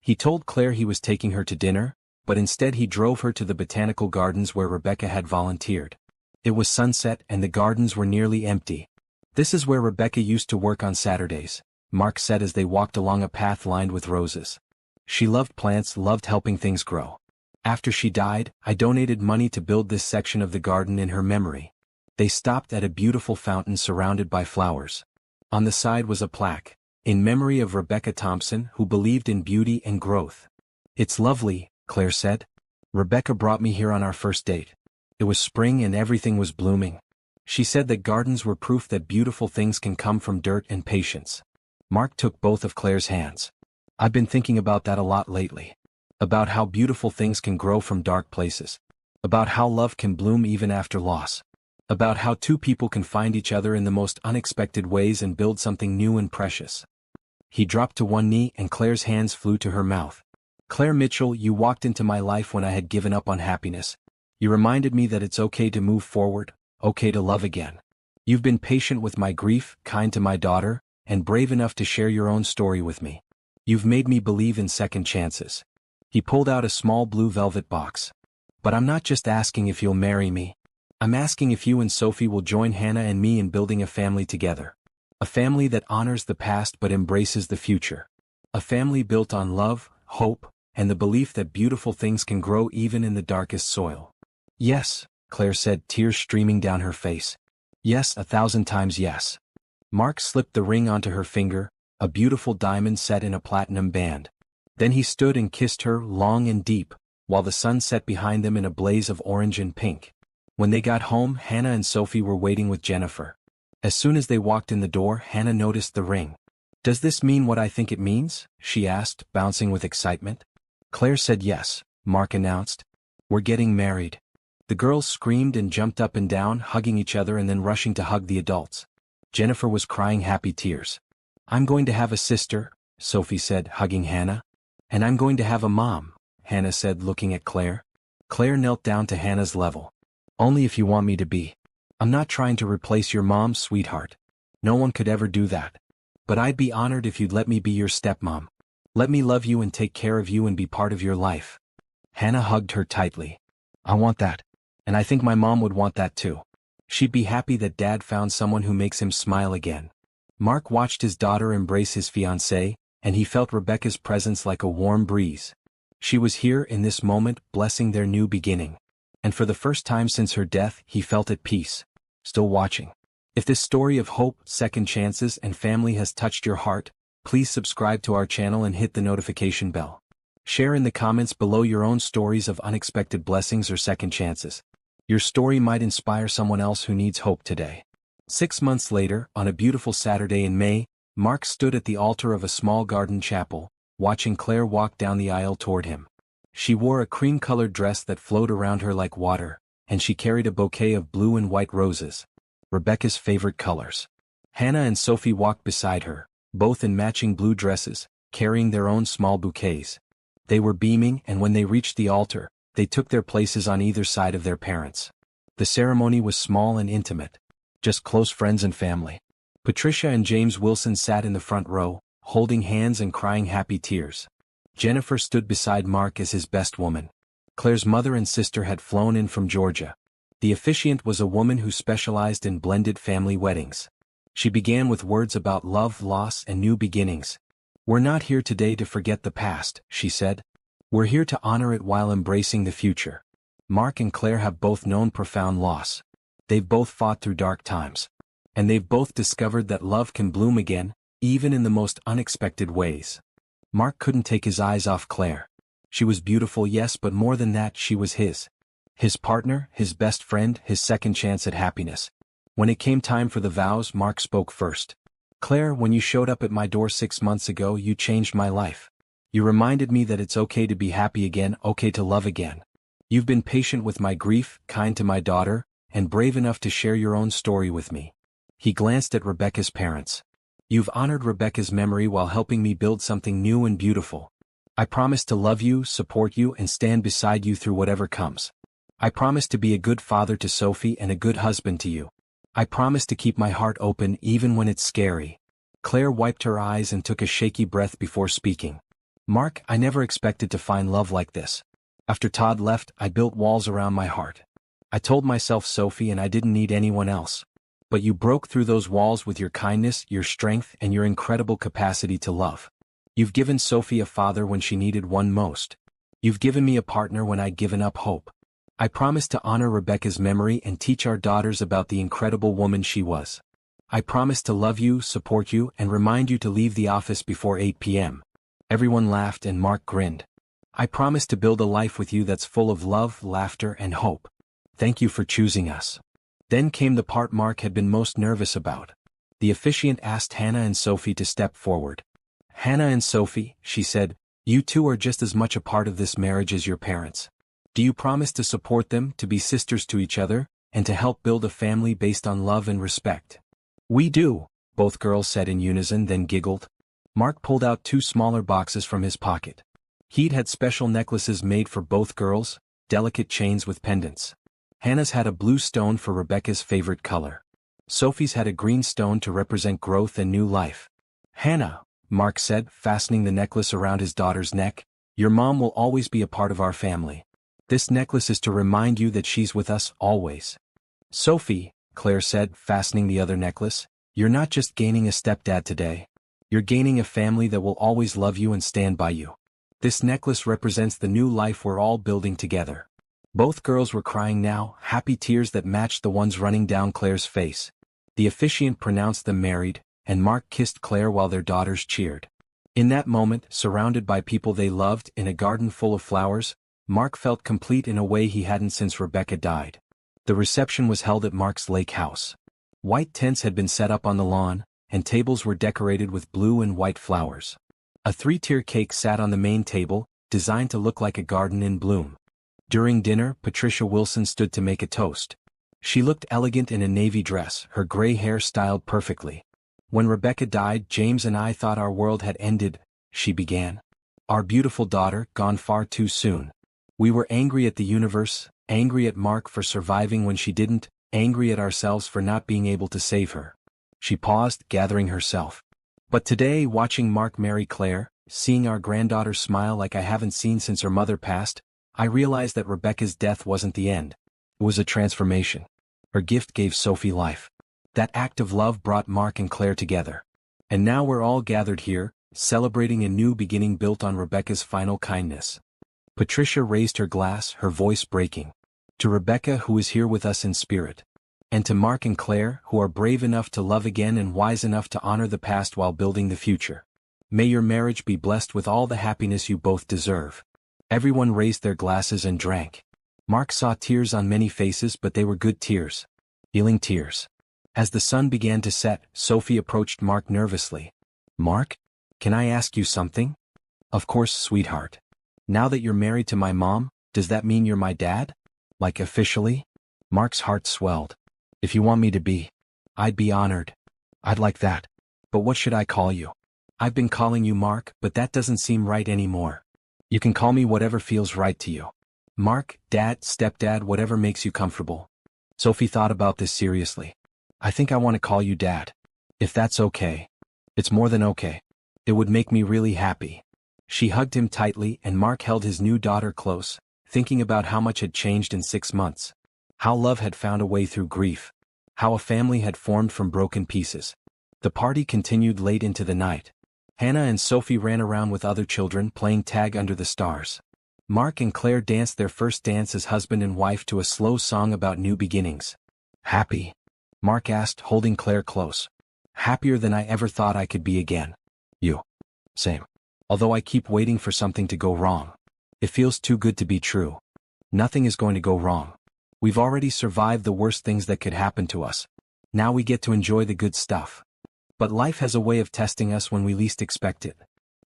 He told Claire he was taking her to dinner, but instead he drove her to the botanical gardens where Rebecca had volunteered. It was sunset and the gardens were nearly empty. This is where Rebecca used to work on Saturdays, Mark said as they walked along a path lined with roses. She loved plants, loved helping things grow. After she died, I donated money to build this section of the garden in her memory. They stopped at a beautiful fountain surrounded by flowers. On the side was a plaque, in memory of Rebecca Thompson, who believed in beauty and growth. It's lovely, Claire said. Rebecca brought me here on our first date. It was spring and everything was blooming. She said that gardens were proof that beautiful things can come from dirt and patience. Mark took both of Claire's hands. I've been thinking about that a lot lately. About how beautiful things can grow from dark places. About how love can bloom even after loss. About how two people can find each other in the most unexpected ways and build something new and precious. He dropped to one knee and Claire's hands flew to her mouth. Claire Mitchell, you walked into my life when I had given up on happiness. You reminded me that it's okay to move forward, okay to love again. You've been patient with my grief, kind to my daughter, and brave enough to share your own story with me. You've made me believe in second chances. He pulled out a small blue velvet box. But I'm not just asking if you'll marry me. I'm asking if you and Sophie will join Hannah and me in building a family together. A family that honors the past but embraces the future. A family built on love, hope, and the belief that beautiful things can grow even in the darkest soil. Yes, Claire said, tears streaming down her face. Yes, 1,000 times yes. Mark slipped the ring onto her finger, a beautiful diamond set in a platinum band. Then he stood and kissed her long and deep, while the sun set behind them in a blaze of orange and pink. When they got home, Hannah and Sophie were waiting with Jennifer. As soon as they walked in the door, Hannah noticed the ring. Does this mean what I think it means? She asked, bouncing with excitement. Claire said yes, Mark announced. We're getting married. The girls screamed and jumped up and down, hugging each other and then rushing to hug the adults. Jennifer was crying happy tears. I'm going to have a sister, Sophie said, hugging Hannah. And I'm going to have a mom, Hannah said, looking at Claire. Claire knelt down to Hannah's level. Only if you want me to be. I'm not trying to replace your mom, sweetheart. No one could ever do that. But I'd be honored if you'd let me be your stepmom. Let me love you and take care of you and be part of your life. Hannah hugged her tightly. I want that. And I think my mom would want that too. She'd be happy that Dad found someone who makes him smile again. Mark watched his daughter embrace his fiancée, and he felt Rebecca's presence like a warm breeze. She was here in this moment, blessing their new beginning. And for the first time since her death, he felt at peace. Still watching. If this story of hope, second chances, and family has touched your heart, please subscribe to our channel and hit the notification bell. Share in the comments below your own stories of unexpected blessings or second chances. Your story might inspire someone else who needs hope today. 6 months later, on a beautiful Saturday in May, Mark stood at the altar of a small garden chapel, watching Claire walk down the aisle toward him. She wore a cream-colored dress that flowed around her like water, and she carried a bouquet of blue and white roses, Rebecca's favorite colors. Hannah and Sophie walked beside her, both in matching blue dresses, carrying their own small bouquets. They were beaming, and when they reached the altar, they took their places on either side of their parents. The ceremony was small and intimate. Just close friends and family. Patricia and James Wilson sat in the front row, holding hands and crying happy tears. Jennifer stood beside Mark as his best woman. Claire's mother and sister had flown in from Georgia. The officiant was a woman who specialized in blended family weddings. She began with words about love, loss, and new beginnings. We're not here today to forget the past, she said. We're here to honor it while embracing the future. Mark and Claire have both known profound loss. They've both fought through dark times. And they've both discovered that love can bloom again, even in the most unexpected ways. Mark couldn't take his eyes off Claire. She was beautiful, yes, but more than that, she was his. His partner, his best friend, his second chance at happiness. When it came time for the vows, Mark spoke first. Claire, when you showed up at my door 6 months ago, you changed my life. You reminded me that it's okay to be happy again, okay to love again. You've been patient with my grief, kind to my daughter, and brave enough to share your own story with me. He glanced at Rebecca's parents. You've honored Rebecca's memory while helping me build something new and beautiful. I promise to love you, support you, and stand beside you through whatever comes. I promise to be a good father to Sophie and a good husband to you. I promise to keep my heart open even when it's scary. Claire wiped her eyes and took a shaky breath before speaking. Mark, I never expected to find love like this. After Todd left, I built walls around my heart. I told myself, Sophie, and I didn't need anyone else. But you broke through those walls with your kindness, your strength, and your incredible capacity to love. You've given Sophie a father when she needed one most. You've given me a partner when I'd given up hope. I promise to honor Rebecca's memory and teach our daughters about the incredible woman she was. I promise to love you, support you, and remind you to leave the office before 8 p.m. Everyone laughed and Mark grinned. I promise to build a life with you that's full of love, laughter, and hope. Thank you for choosing us. Then came the part Mark had been most nervous about. The officiant asked Hannah and Sophie to step forward. Hannah and Sophie, she said, you two are just as much a part of this marriage as your parents. Do you promise to support them, to be sisters to each other, and to help build a family based on love and respect?" "We do," both girls said in unison, then giggled. Mark pulled out 2 smaller boxes from his pocket. He'd had special necklaces made for both girls, delicate chains with pendants. Hannah's had a blue stone for Rebecca's favorite color. Sophie's had a green stone to represent growth and new life. "Hannah," Mark said, fastening the necklace around his daughter's neck, "your mom will always be a part of our family. This necklace is to remind you that she's with us always." "Sophie," Claire said, fastening the other necklace, "you're not just gaining a stepdad today. You're gaining a family that will always love you and stand by you. This necklace represents the new life we're all building together." Both girls were crying now, happy tears that matched the ones running down Claire's face. The officiant pronounced them married, and Mark kissed Claire while their daughters cheered. In that moment, surrounded by people they loved in a garden full of flowers, Mark felt complete in a way he hadn't since Rebecca died. The reception was held at Mark's lake house. White tents had been set up on the lawn, and tables were decorated with blue and white flowers. A 3-tier cake sat on the main table, designed to look like a garden in bloom. During dinner, Patricia Wilson stood to make a toast. She looked elegant in a navy dress, her gray hair styled perfectly. "When Rebecca died, James and I thought our world had ended," she began. "Our beautiful daughter, gone far too soon. We were angry at the universe, angry at Mark for surviving when she didn't, angry at ourselves for not being able to save her." She paused, gathering herself. "But today, watching Mark marry Claire, seeing our granddaughter smile like I haven't seen since her mother passed, I realized that Rebecca's death wasn't the end. It was a transformation. Her gift gave Sophie life. That act of love brought Mark and Claire together. And now we're all gathered here, celebrating a new beginning built on Rebecca's final kindness." Patricia raised her glass, her voice breaking. "To Rebecca, who is here with us in spirit. And to Mark and Claire, who are brave enough to love again and wise enough to honor the past while building the future. May your marriage be blessed with all the happiness you both deserve." Everyone raised their glasses and drank. Mark saw tears on many faces, but they were good tears. Healing tears. As the sun began to set, Sophie approached Mark nervously. "Mark? Can I ask you something?" "Of course, sweetheart. Now that you're married to my mom, does that mean you're my dad? Like officially?" Mark's heart swelled. "If you want me to be, I'd be honored. I'd like that. But what should I call you?" "I've been calling you Mark, but that doesn't seem right anymore. You can call me whatever feels right to you. Mark, Dad, Stepdad, whatever makes you comfortable." Sophie thought about this seriously. "I think I want to call you Dad. If that's okay." "It's more than okay. It would make me really happy." She hugged him tightly, and Mark held his new daughter close, thinking about how much had changed in 6 months. How love had found a way through grief. How a family had formed from broken pieces. The party continued late into the night. Hannah and Sophie ran around with other children playing tag under the stars. Mark and Claire danced their first dance as husband and wife to a slow song about new beginnings. "Happy?" Mark asked, holding Claire close. "Happier than I ever thought I could be again." "You." "Same. Although I keep waiting for something to go wrong. It feels too good to be true." "Nothing is going to go wrong. We've already survived the worst things that could happen to us. Now we get to enjoy the good stuff. But life has a way of testing us when we least expect it."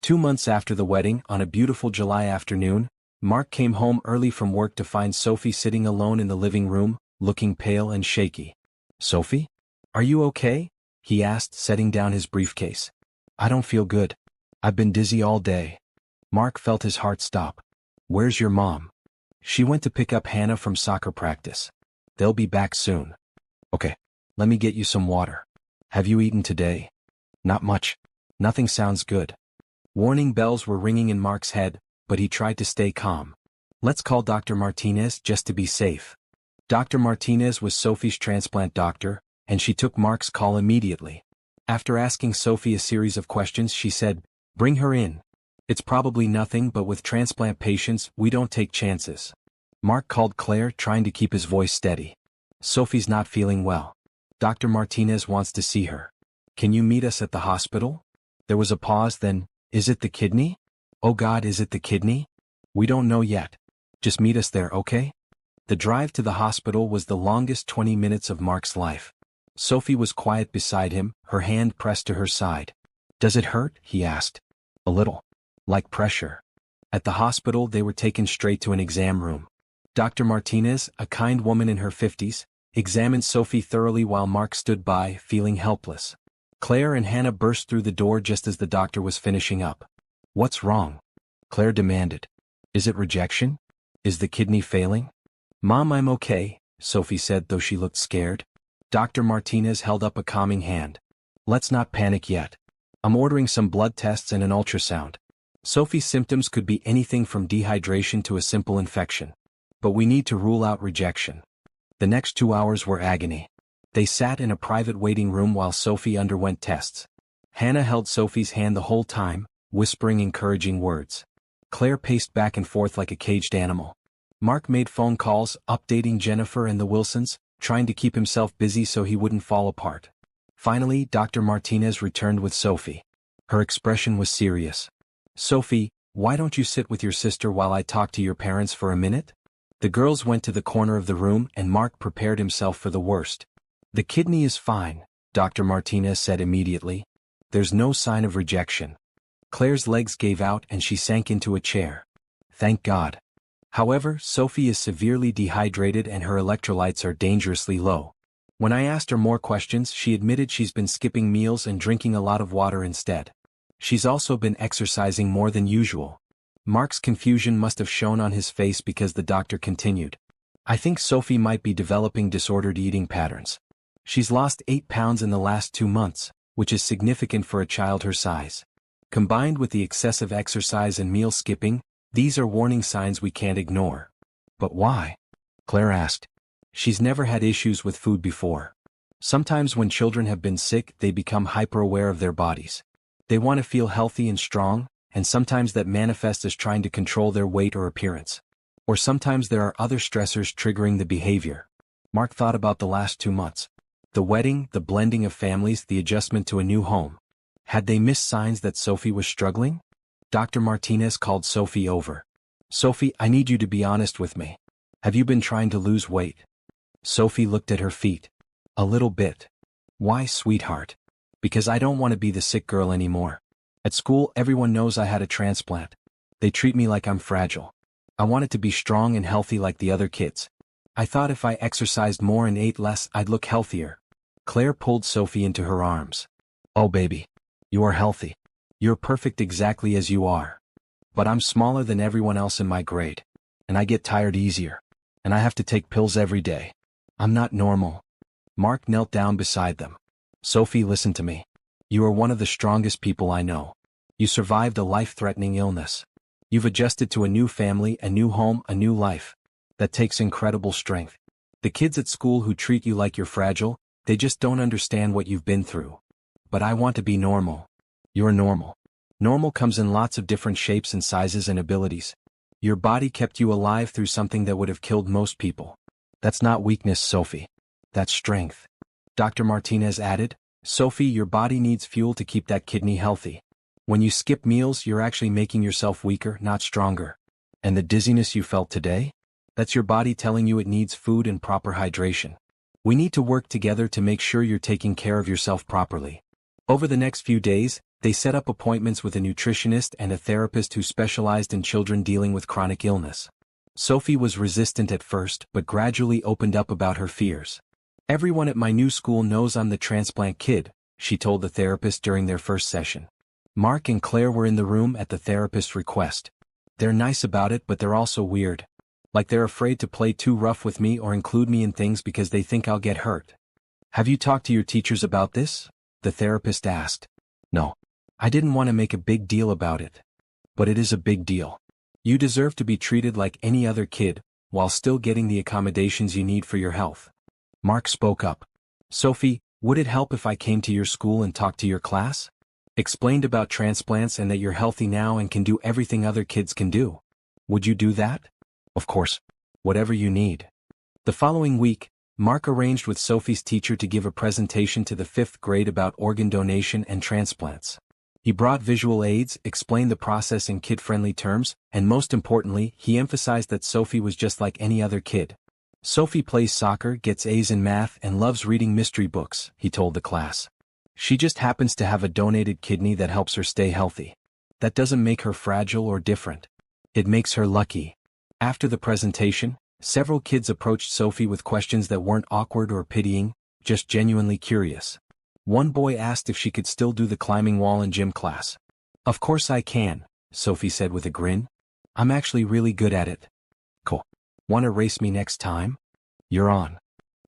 2 months after the wedding, on a beautiful July afternoon, Mark came home early from work to find Sophie sitting alone in the living room, looking pale and shaky. "Sophie? Are you okay?" he asked, setting down his briefcase. "I don't feel good. I've been dizzy all day." Mark felt his heart stop. "Where's your mom?" "She went to pick up Hannah from soccer practice. They'll be back soon." "Okay. Let me get you some water. Have you eaten today?" "Not much. Nothing sounds good." Warning bells were ringing in Mark's head, but he tried to stay calm. "Let's call Dr. Martinez just to be safe." Dr. Martinez was Sophie's transplant doctor, and she took Mark's call immediately. After asking Sophie a series of questions, she said, "Bring her in. It's probably nothing, but with transplant patients, we don't take chances." Mark called Claire, trying to keep his voice steady. "Sophie's not feeling well. Dr. Martinez wants to see her. Can you meet us at the hospital?" There was a pause, then, "Is it the kidney? Oh God, is it the kidney? We don't know yet. Just meet us there, okay?" The drive to the hospital was the longest 20 minutes of Mark's life. Sophie was quiet beside him, her hand pressed to her side. "Does it hurt?" he asked. "A little. Like pressure." At the hospital, they were taken straight to an exam room. Dr. Martinez, a kind woman in her 50s, examined Sophie thoroughly while Mark stood by, feeling helpless. Claire and Hannah burst through the door just as the doctor was finishing up. "What's wrong?" Claire demanded. "Is it rejection? Is the kidney failing?" "Mom, I'm okay," Sophie said, though she looked scared. Dr. Martinez held up a calming hand. "Let's not panic yet. I'm ordering some blood tests and an ultrasound. Sophie's symptoms could be anything from dehydration to a simple infection. But we need to rule out rejection." The next 2 hours were agony. They sat in a private waiting room while Sophie underwent tests. Hannah held Sophie's hand the whole time, whispering encouraging words. Claire paced back and forth like a caged animal. Mark made phone calls, updating Jennifer and the Wilsons, trying to keep himself busy so he wouldn't fall apart. Finally, Dr. Martinez returned with Sophie. Her expression was serious. "Sophie, why don't you sit with your sister while I talk to your parents for a minute?" The girls went to the corner of the room and Mark prepared himself for the worst. "The kidney is fine," Dr. Martinez said immediately. "There's no sign of rejection." Claire's legs gave out and she sank into a chair. "Thank God." However, Sophie is severely dehydrated and her electrolytes are dangerously low. When I asked her more questions, she admitted she's been skipping meals and drinking a lot of water instead. She's also been exercising more than usual. Mark's confusion must have shown on his face because the doctor continued. "I think Sophie might be developing disordered eating patterns. She's lost 8 pounds in the last 2 months, which is significant for a child her size. Combined with the excessive exercise and meal skipping, these are warning signs we can't ignore." "But why?" Claire asked. "She's never had issues with food before. Sometimes when children have been sick, they become hyper-aware of their bodies. They want to feel healthy and strong, and sometimes that manifests as trying to control their weight or appearance. Or sometimes there are other stressors triggering the behavior." Mark thought about the last 2 months. The wedding, the blending of families, the adjustment to a new home. Had they missed signs that Sophie was struggling? Dr. Martinez called Sophie over. "Sophie, I need you to be honest with me. Have you been trying to lose weight?" Sophie looked at her feet. "A little bit." "Why, sweetheart?" "Because I don't want to be the sick girl anymore. At school, everyone knows I had a transplant. They treat me like I'm fragile. I wanted to be strong and healthy like the other kids. I thought if I exercised more and ate less, I'd look healthier." Claire pulled Sophie into her arms. "Oh baby. You are healthy. You're perfect exactly as you are. But I'm smaller than everyone else in my grade. And I get tired easier. And I have to take pills every day. I'm not normal." Mark knelt down beside them. "Sophie, listen to me. You are one of the strongest people I know. You survived a life-threatening illness. You've adjusted to a new family, a new home, a new life. That takes incredible strength. The kids at school who treat you like you're fragile, they just don't understand what you've been through. But I want to be normal. You're normal. Normal comes in lots of different shapes and sizes and abilities. Your body kept you alive through something that would have killed most people. That's not weakness, Sophie. That's strength." Dr. Martinez added, "Sophie, your body needs fuel to keep that kidney healthy. When you skip meals, you're actually making yourself weaker, not stronger. And the dizziness you felt today? That's your body telling you it needs food and proper hydration. We need to work together to make sure you're taking care of yourself properly." Over the next few days, they set up appointments with a nutritionist and a therapist who specialized in children dealing with chronic illness. Sophie was resistant at first, but gradually opened up about her fears. "Everyone at my new school knows I'm the transplant kid," she told the therapist during their first session. Mark and Claire were in the room at the therapist's request. "They're nice about it, but they're also weird. Like they're afraid to play too rough with me or include me in things because they think I'll get hurt." "Have you talked to your teachers about this?" the therapist asked. "No. I didn't want to make a big deal about it. But it is a big deal. You deserve to be treated like any other kid, while still getting the accommodations you need for your health." Mark spoke up. "Sophie, would it help if I came to your school and talked to your class? Explained about transplants and that you're healthy now and can do everything other kids can do. Would you do that?" "Of course. Whatever you need." The following week, Mark arranged with Sophie's teacher to give a presentation to the 5th grade about organ donation and transplants. He brought visual aids, explained the process in kid-friendly terms, and most importantly, he emphasized that Sophie was just like any other kid. "Sophie plays soccer, gets A's in math, and loves reading mystery books," he told the class. "She just happens to have a donated kidney that helps her stay healthy. That doesn't make her fragile or different. It makes her lucky." After the presentation, Several kids approached Sophie with questions that weren't awkward or pitying, just genuinely curious. One boy asked if she could still do the climbing wall in gym class. "Of course I can," Sophie said with a grin. "I'm actually really good at it." "Cool. Want to race me next time?" "You're on."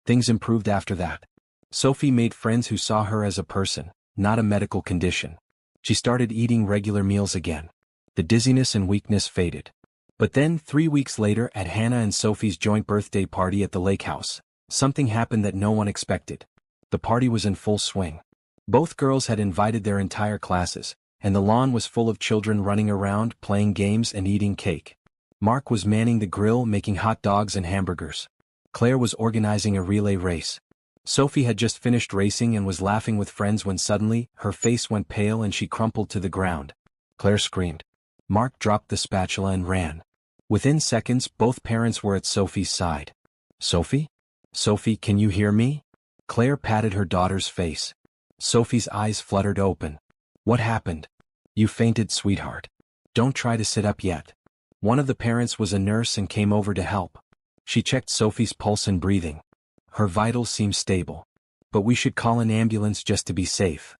Things improved after that. Sophie made friends who saw her as a person, not a medical condition. She started eating regular meals again. The dizziness and weakness faded. But then, 3 weeks later at Hannah and Sophie's joint birthday party at the lake house, something happened that no one expected. The party was in full swing. Both girls had invited their entire classes, and the lawn was full of children running around, playing games and eating cake. Mark was manning the grill making hot dogs and hamburgers. Claire was organizing a relay race. Sophie had just finished racing and was laughing with friends when suddenly, her face went pale and she crumpled to the ground. Claire screamed. Mark dropped the spatula and ran. Within seconds, both parents were at Sophie's side. "Sophie? Sophie, can you hear me?" Claire patted her daughter's face. Sophie's eyes fluttered open. "What happened?" "You fainted, sweetheart. Don't try to sit up yet." One of the parents was a nurse and came over to help. She checked Sophie's pulse and breathing. Her vitals seemed stable. "But we should call an ambulance just to be safe."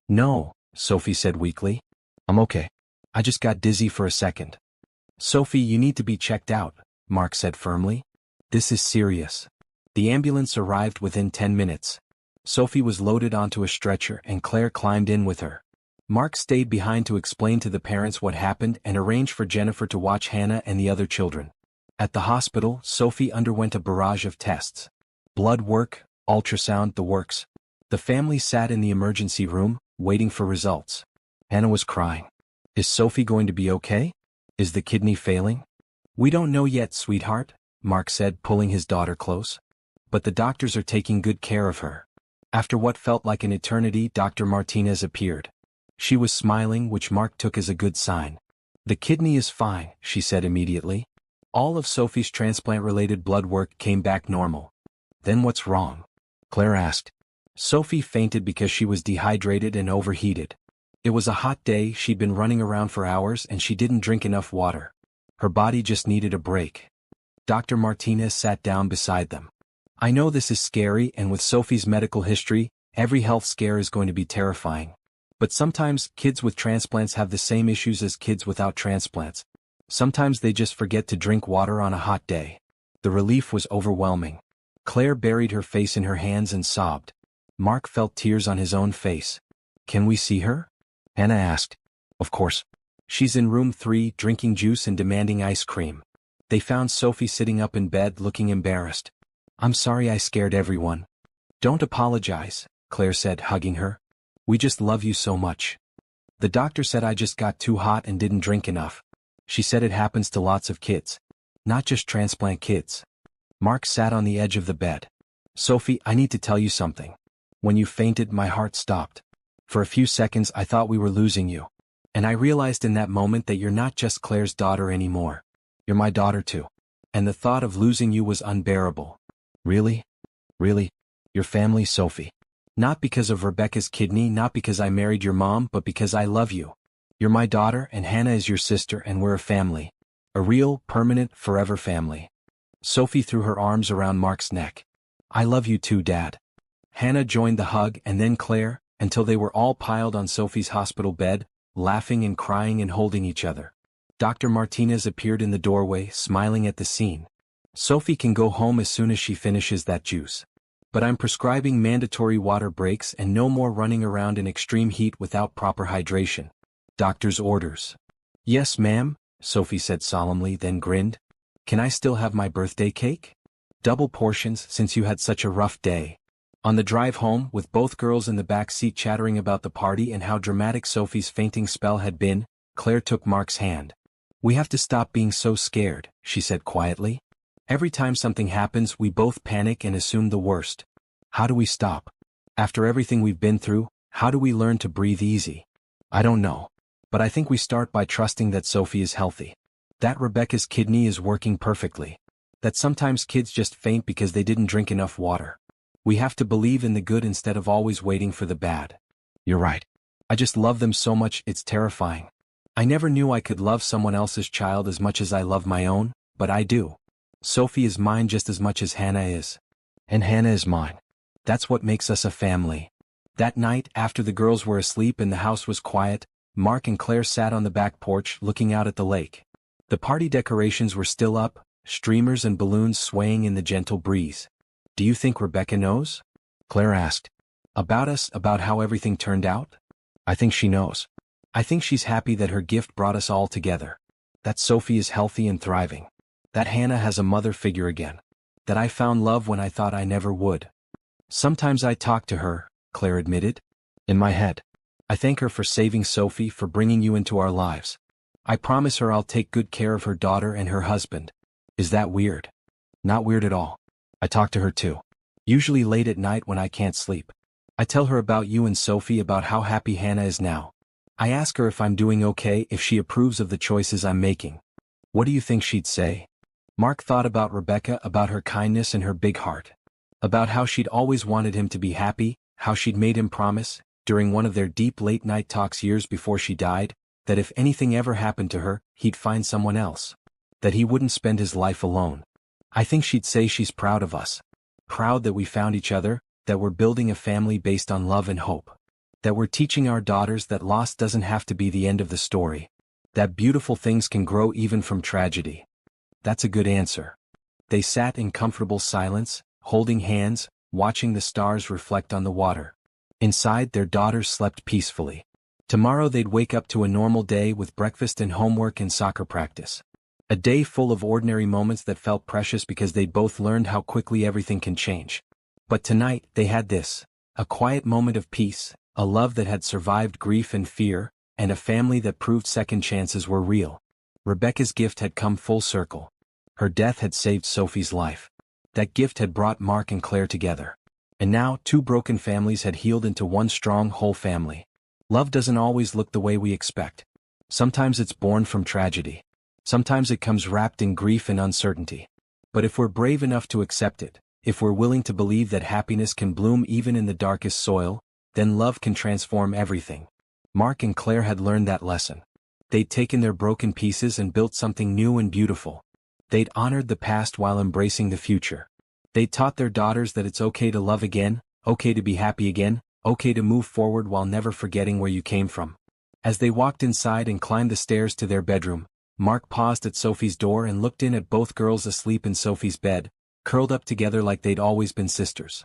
"No," Sophie said weakly. "I'm okay. I just got dizzy for a second." "Sophie, you need to be checked out," Mark said firmly. "This is serious." The ambulance arrived within 10 minutes. Sophie was loaded onto a stretcher and Claire climbed in with her. Mark stayed behind to explain to the parents what happened and arrange for Jennifer to watch Hannah and the other children. At the hospital, Sophie underwent a barrage of tests. Blood work, ultrasound, the works. The family sat in the emergency room, waiting for results. Hannah was crying. "Is Sophie going to be okay? Is the kidney failing?" "We don't know yet, sweetheart," Mark said, pulling his daughter close. "But the doctors are taking good care of her." After what felt like an eternity, Dr. Martinez appeared. She was smiling, which Mark took as a good sign. "The kidney is fine," she said immediately. All of Sophie's transplant-related blood work came back normal. "Then what's wrong?" Claire asked. Sophie fainted because she was dehydrated and overheated. It was a hot day, she'd been running around for hours and she didn't drink enough water. Her body just needed a break. Dr. Martinez sat down beside them. "I know this is scary, and with Sophie's medical history, every health scare is going to be terrifying. But sometimes, kids with transplants have the same issues as kids without transplants. Sometimes they just forget to drink water on a hot day." The relief was overwhelming. Claire buried her face in her hands and sobbed. Mark felt tears on his own face. "Can we see her?" Hannah asked. "Of course. She's in room 3, drinking juice and demanding ice cream." They found Sophie sitting up in bed looking embarrassed. "I'm sorry I scared everyone." "Don't apologize," Claire said, hugging her. "We just love you so much." "The doctor said I just got too hot and didn't drink enough." She said it happens to lots of kids. Not just transplant kids. Mark sat on the edge of the bed. "Sophie, I need to tell you something. When you fainted, my heart stopped. For a few seconds I thought we were losing you. And I realized in that moment that you're not just Claire's daughter anymore. You're my daughter too. And the thought of losing you was unbearable." "Really? Really? Your family, Sophie? Not because of Rebecca's kidney, not because I married your mom, but because I love you. You're my daughter and Hannah is your sister and we're a family. A real, permanent, forever family." Sophie threw her arms around Mark's neck. "I love you too, Dad." Hannah joined the hug and then Claire, until they were all piled on Sophie's hospital bed, laughing and crying and holding each other. Dr. Martinez appeared in the doorway, smiling at the scene. "Sophie can go home as soon as she finishes that juice. But I'm prescribing mandatory water breaks and no more running around in extreme heat without proper hydration. Doctor's orders." "Yes, ma'am," Sophie said solemnly, then grinned. "Can I still have my birthday cake?" "Double portions since you had such a rough day." On the drive home, with both girls in the back seat chattering about the party and how dramatic Sophie's fainting spell had been, Claire took Mark's hand. "We have to stop being so scared," she said quietly. "Every time something happens, we both panic and assume the worst. How do we stop? After everything we've been through, how do we learn to breathe easy?" "I don't know. But I think we start by trusting that Sophie is healthy. That Rebecca's kidney is working perfectly. That sometimes kids just faint because they didn't drink enough water. We have to believe in the good instead of always waiting for the bad." "You're right. I just love them so much, it's terrifying. I never knew I could love someone else's child as much as I love my own, but I do." Sophie is mine just as much as Hannah is. And Hannah is mine. That's what makes us a family. That night, after the girls were asleep and the house was quiet, Mark and Claire sat on the back porch looking out at the lake. The party decorations were still up, streamers and balloons swaying in the gentle breeze. "Do you think Rebecca knows?" Claire asked. "About us, about how everything turned out?" "I think she knows. I think she's happy that her gift brought us all together. That Sophie is healthy and thriving. That Hannah has a mother figure again. That I found love when I thought I never would." "Sometimes I talk to her," Claire admitted. "In my head. I thank her for saving Sophie, for bringing you into our lives. I promise her I'll take good care of her daughter and her husband." "Is that weird?" "Not weird at all. I talk to her too. Usually late at night when I can't sleep. I tell her about you and Sophie, about how happy Hannah is now. I ask her if I'm doing okay, if she approves of the choices I'm making. What do you think she'd say?" Mark thought about Rebecca, about her kindness and her big heart. About how she'd always wanted him to be happy, how she'd made him promise, during one of their deep late-night talks years before she died, that if anything ever happened to her, he'd find someone else. That he wouldn't spend his life alone. I think she'd say she's proud of us. Proud that we found each other, that we're building a family based on love and hope. That we're teaching our daughters that loss doesn't have to be the end of the story. That beautiful things can grow even from tragedy. That's a good answer. They sat in comfortable silence, holding hands, watching the stars reflect on the water. Inside, their daughters slept peacefully. Tomorrow they'd wake up to a normal day with breakfast and homework and soccer practice. A day full of ordinary moments that felt precious because they'd both learned how quickly everything can change. But tonight, they had this. A quiet moment of peace, a love that had survived grief and fear, and a family that proved second chances were real. Rebecca's gift had come full circle. Her death had saved Sophie's life. That gift had brought Mark and Claire together. And now, two broken families had healed into one strong whole family. Love doesn't always look the way we expect. Sometimes it's born from tragedy. Sometimes it comes wrapped in grief and uncertainty. But if we're brave enough to accept it, if we're willing to believe that happiness can bloom even in the darkest soil, then love can transform everything. Mark and Claire had learned that lesson. They'd taken their broken pieces and built something new and beautiful. They'd honored the past while embracing the future. They'd taught their daughters that it's okay to love again, okay to be happy again, okay to move forward while never forgetting where you came from. As they walked inside and climbed the stairs to their bedroom, Mark paused at Sophie's door and looked in at both girls asleep in Sophie's bed, curled up together like they'd always been sisters.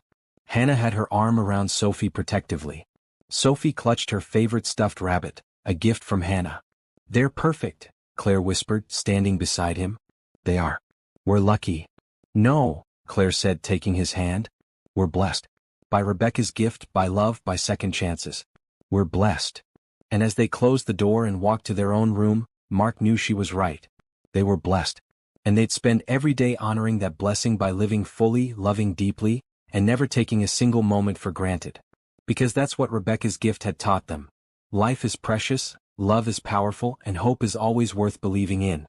Hannah had her arm around Sophie protectively. Sophie clutched her favorite stuffed rabbit, a gift from Hannah. "They're perfect," Claire whispered, standing beside him. "They are. We're lucky." "No," Claire said, taking his hand. "We're blessed. By Rebecca's gift, by love, by second chances. We're blessed." And as they closed the door and walked to their own room, Mark knew she was right. They were blessed. And they'd spend every day honoring that blessing by living fully, loving deeply, and never taking a single moment for granted. Because that's what Rebecca's gift had taught them. Life is precious, love is powerful, and hope is always worth believing in.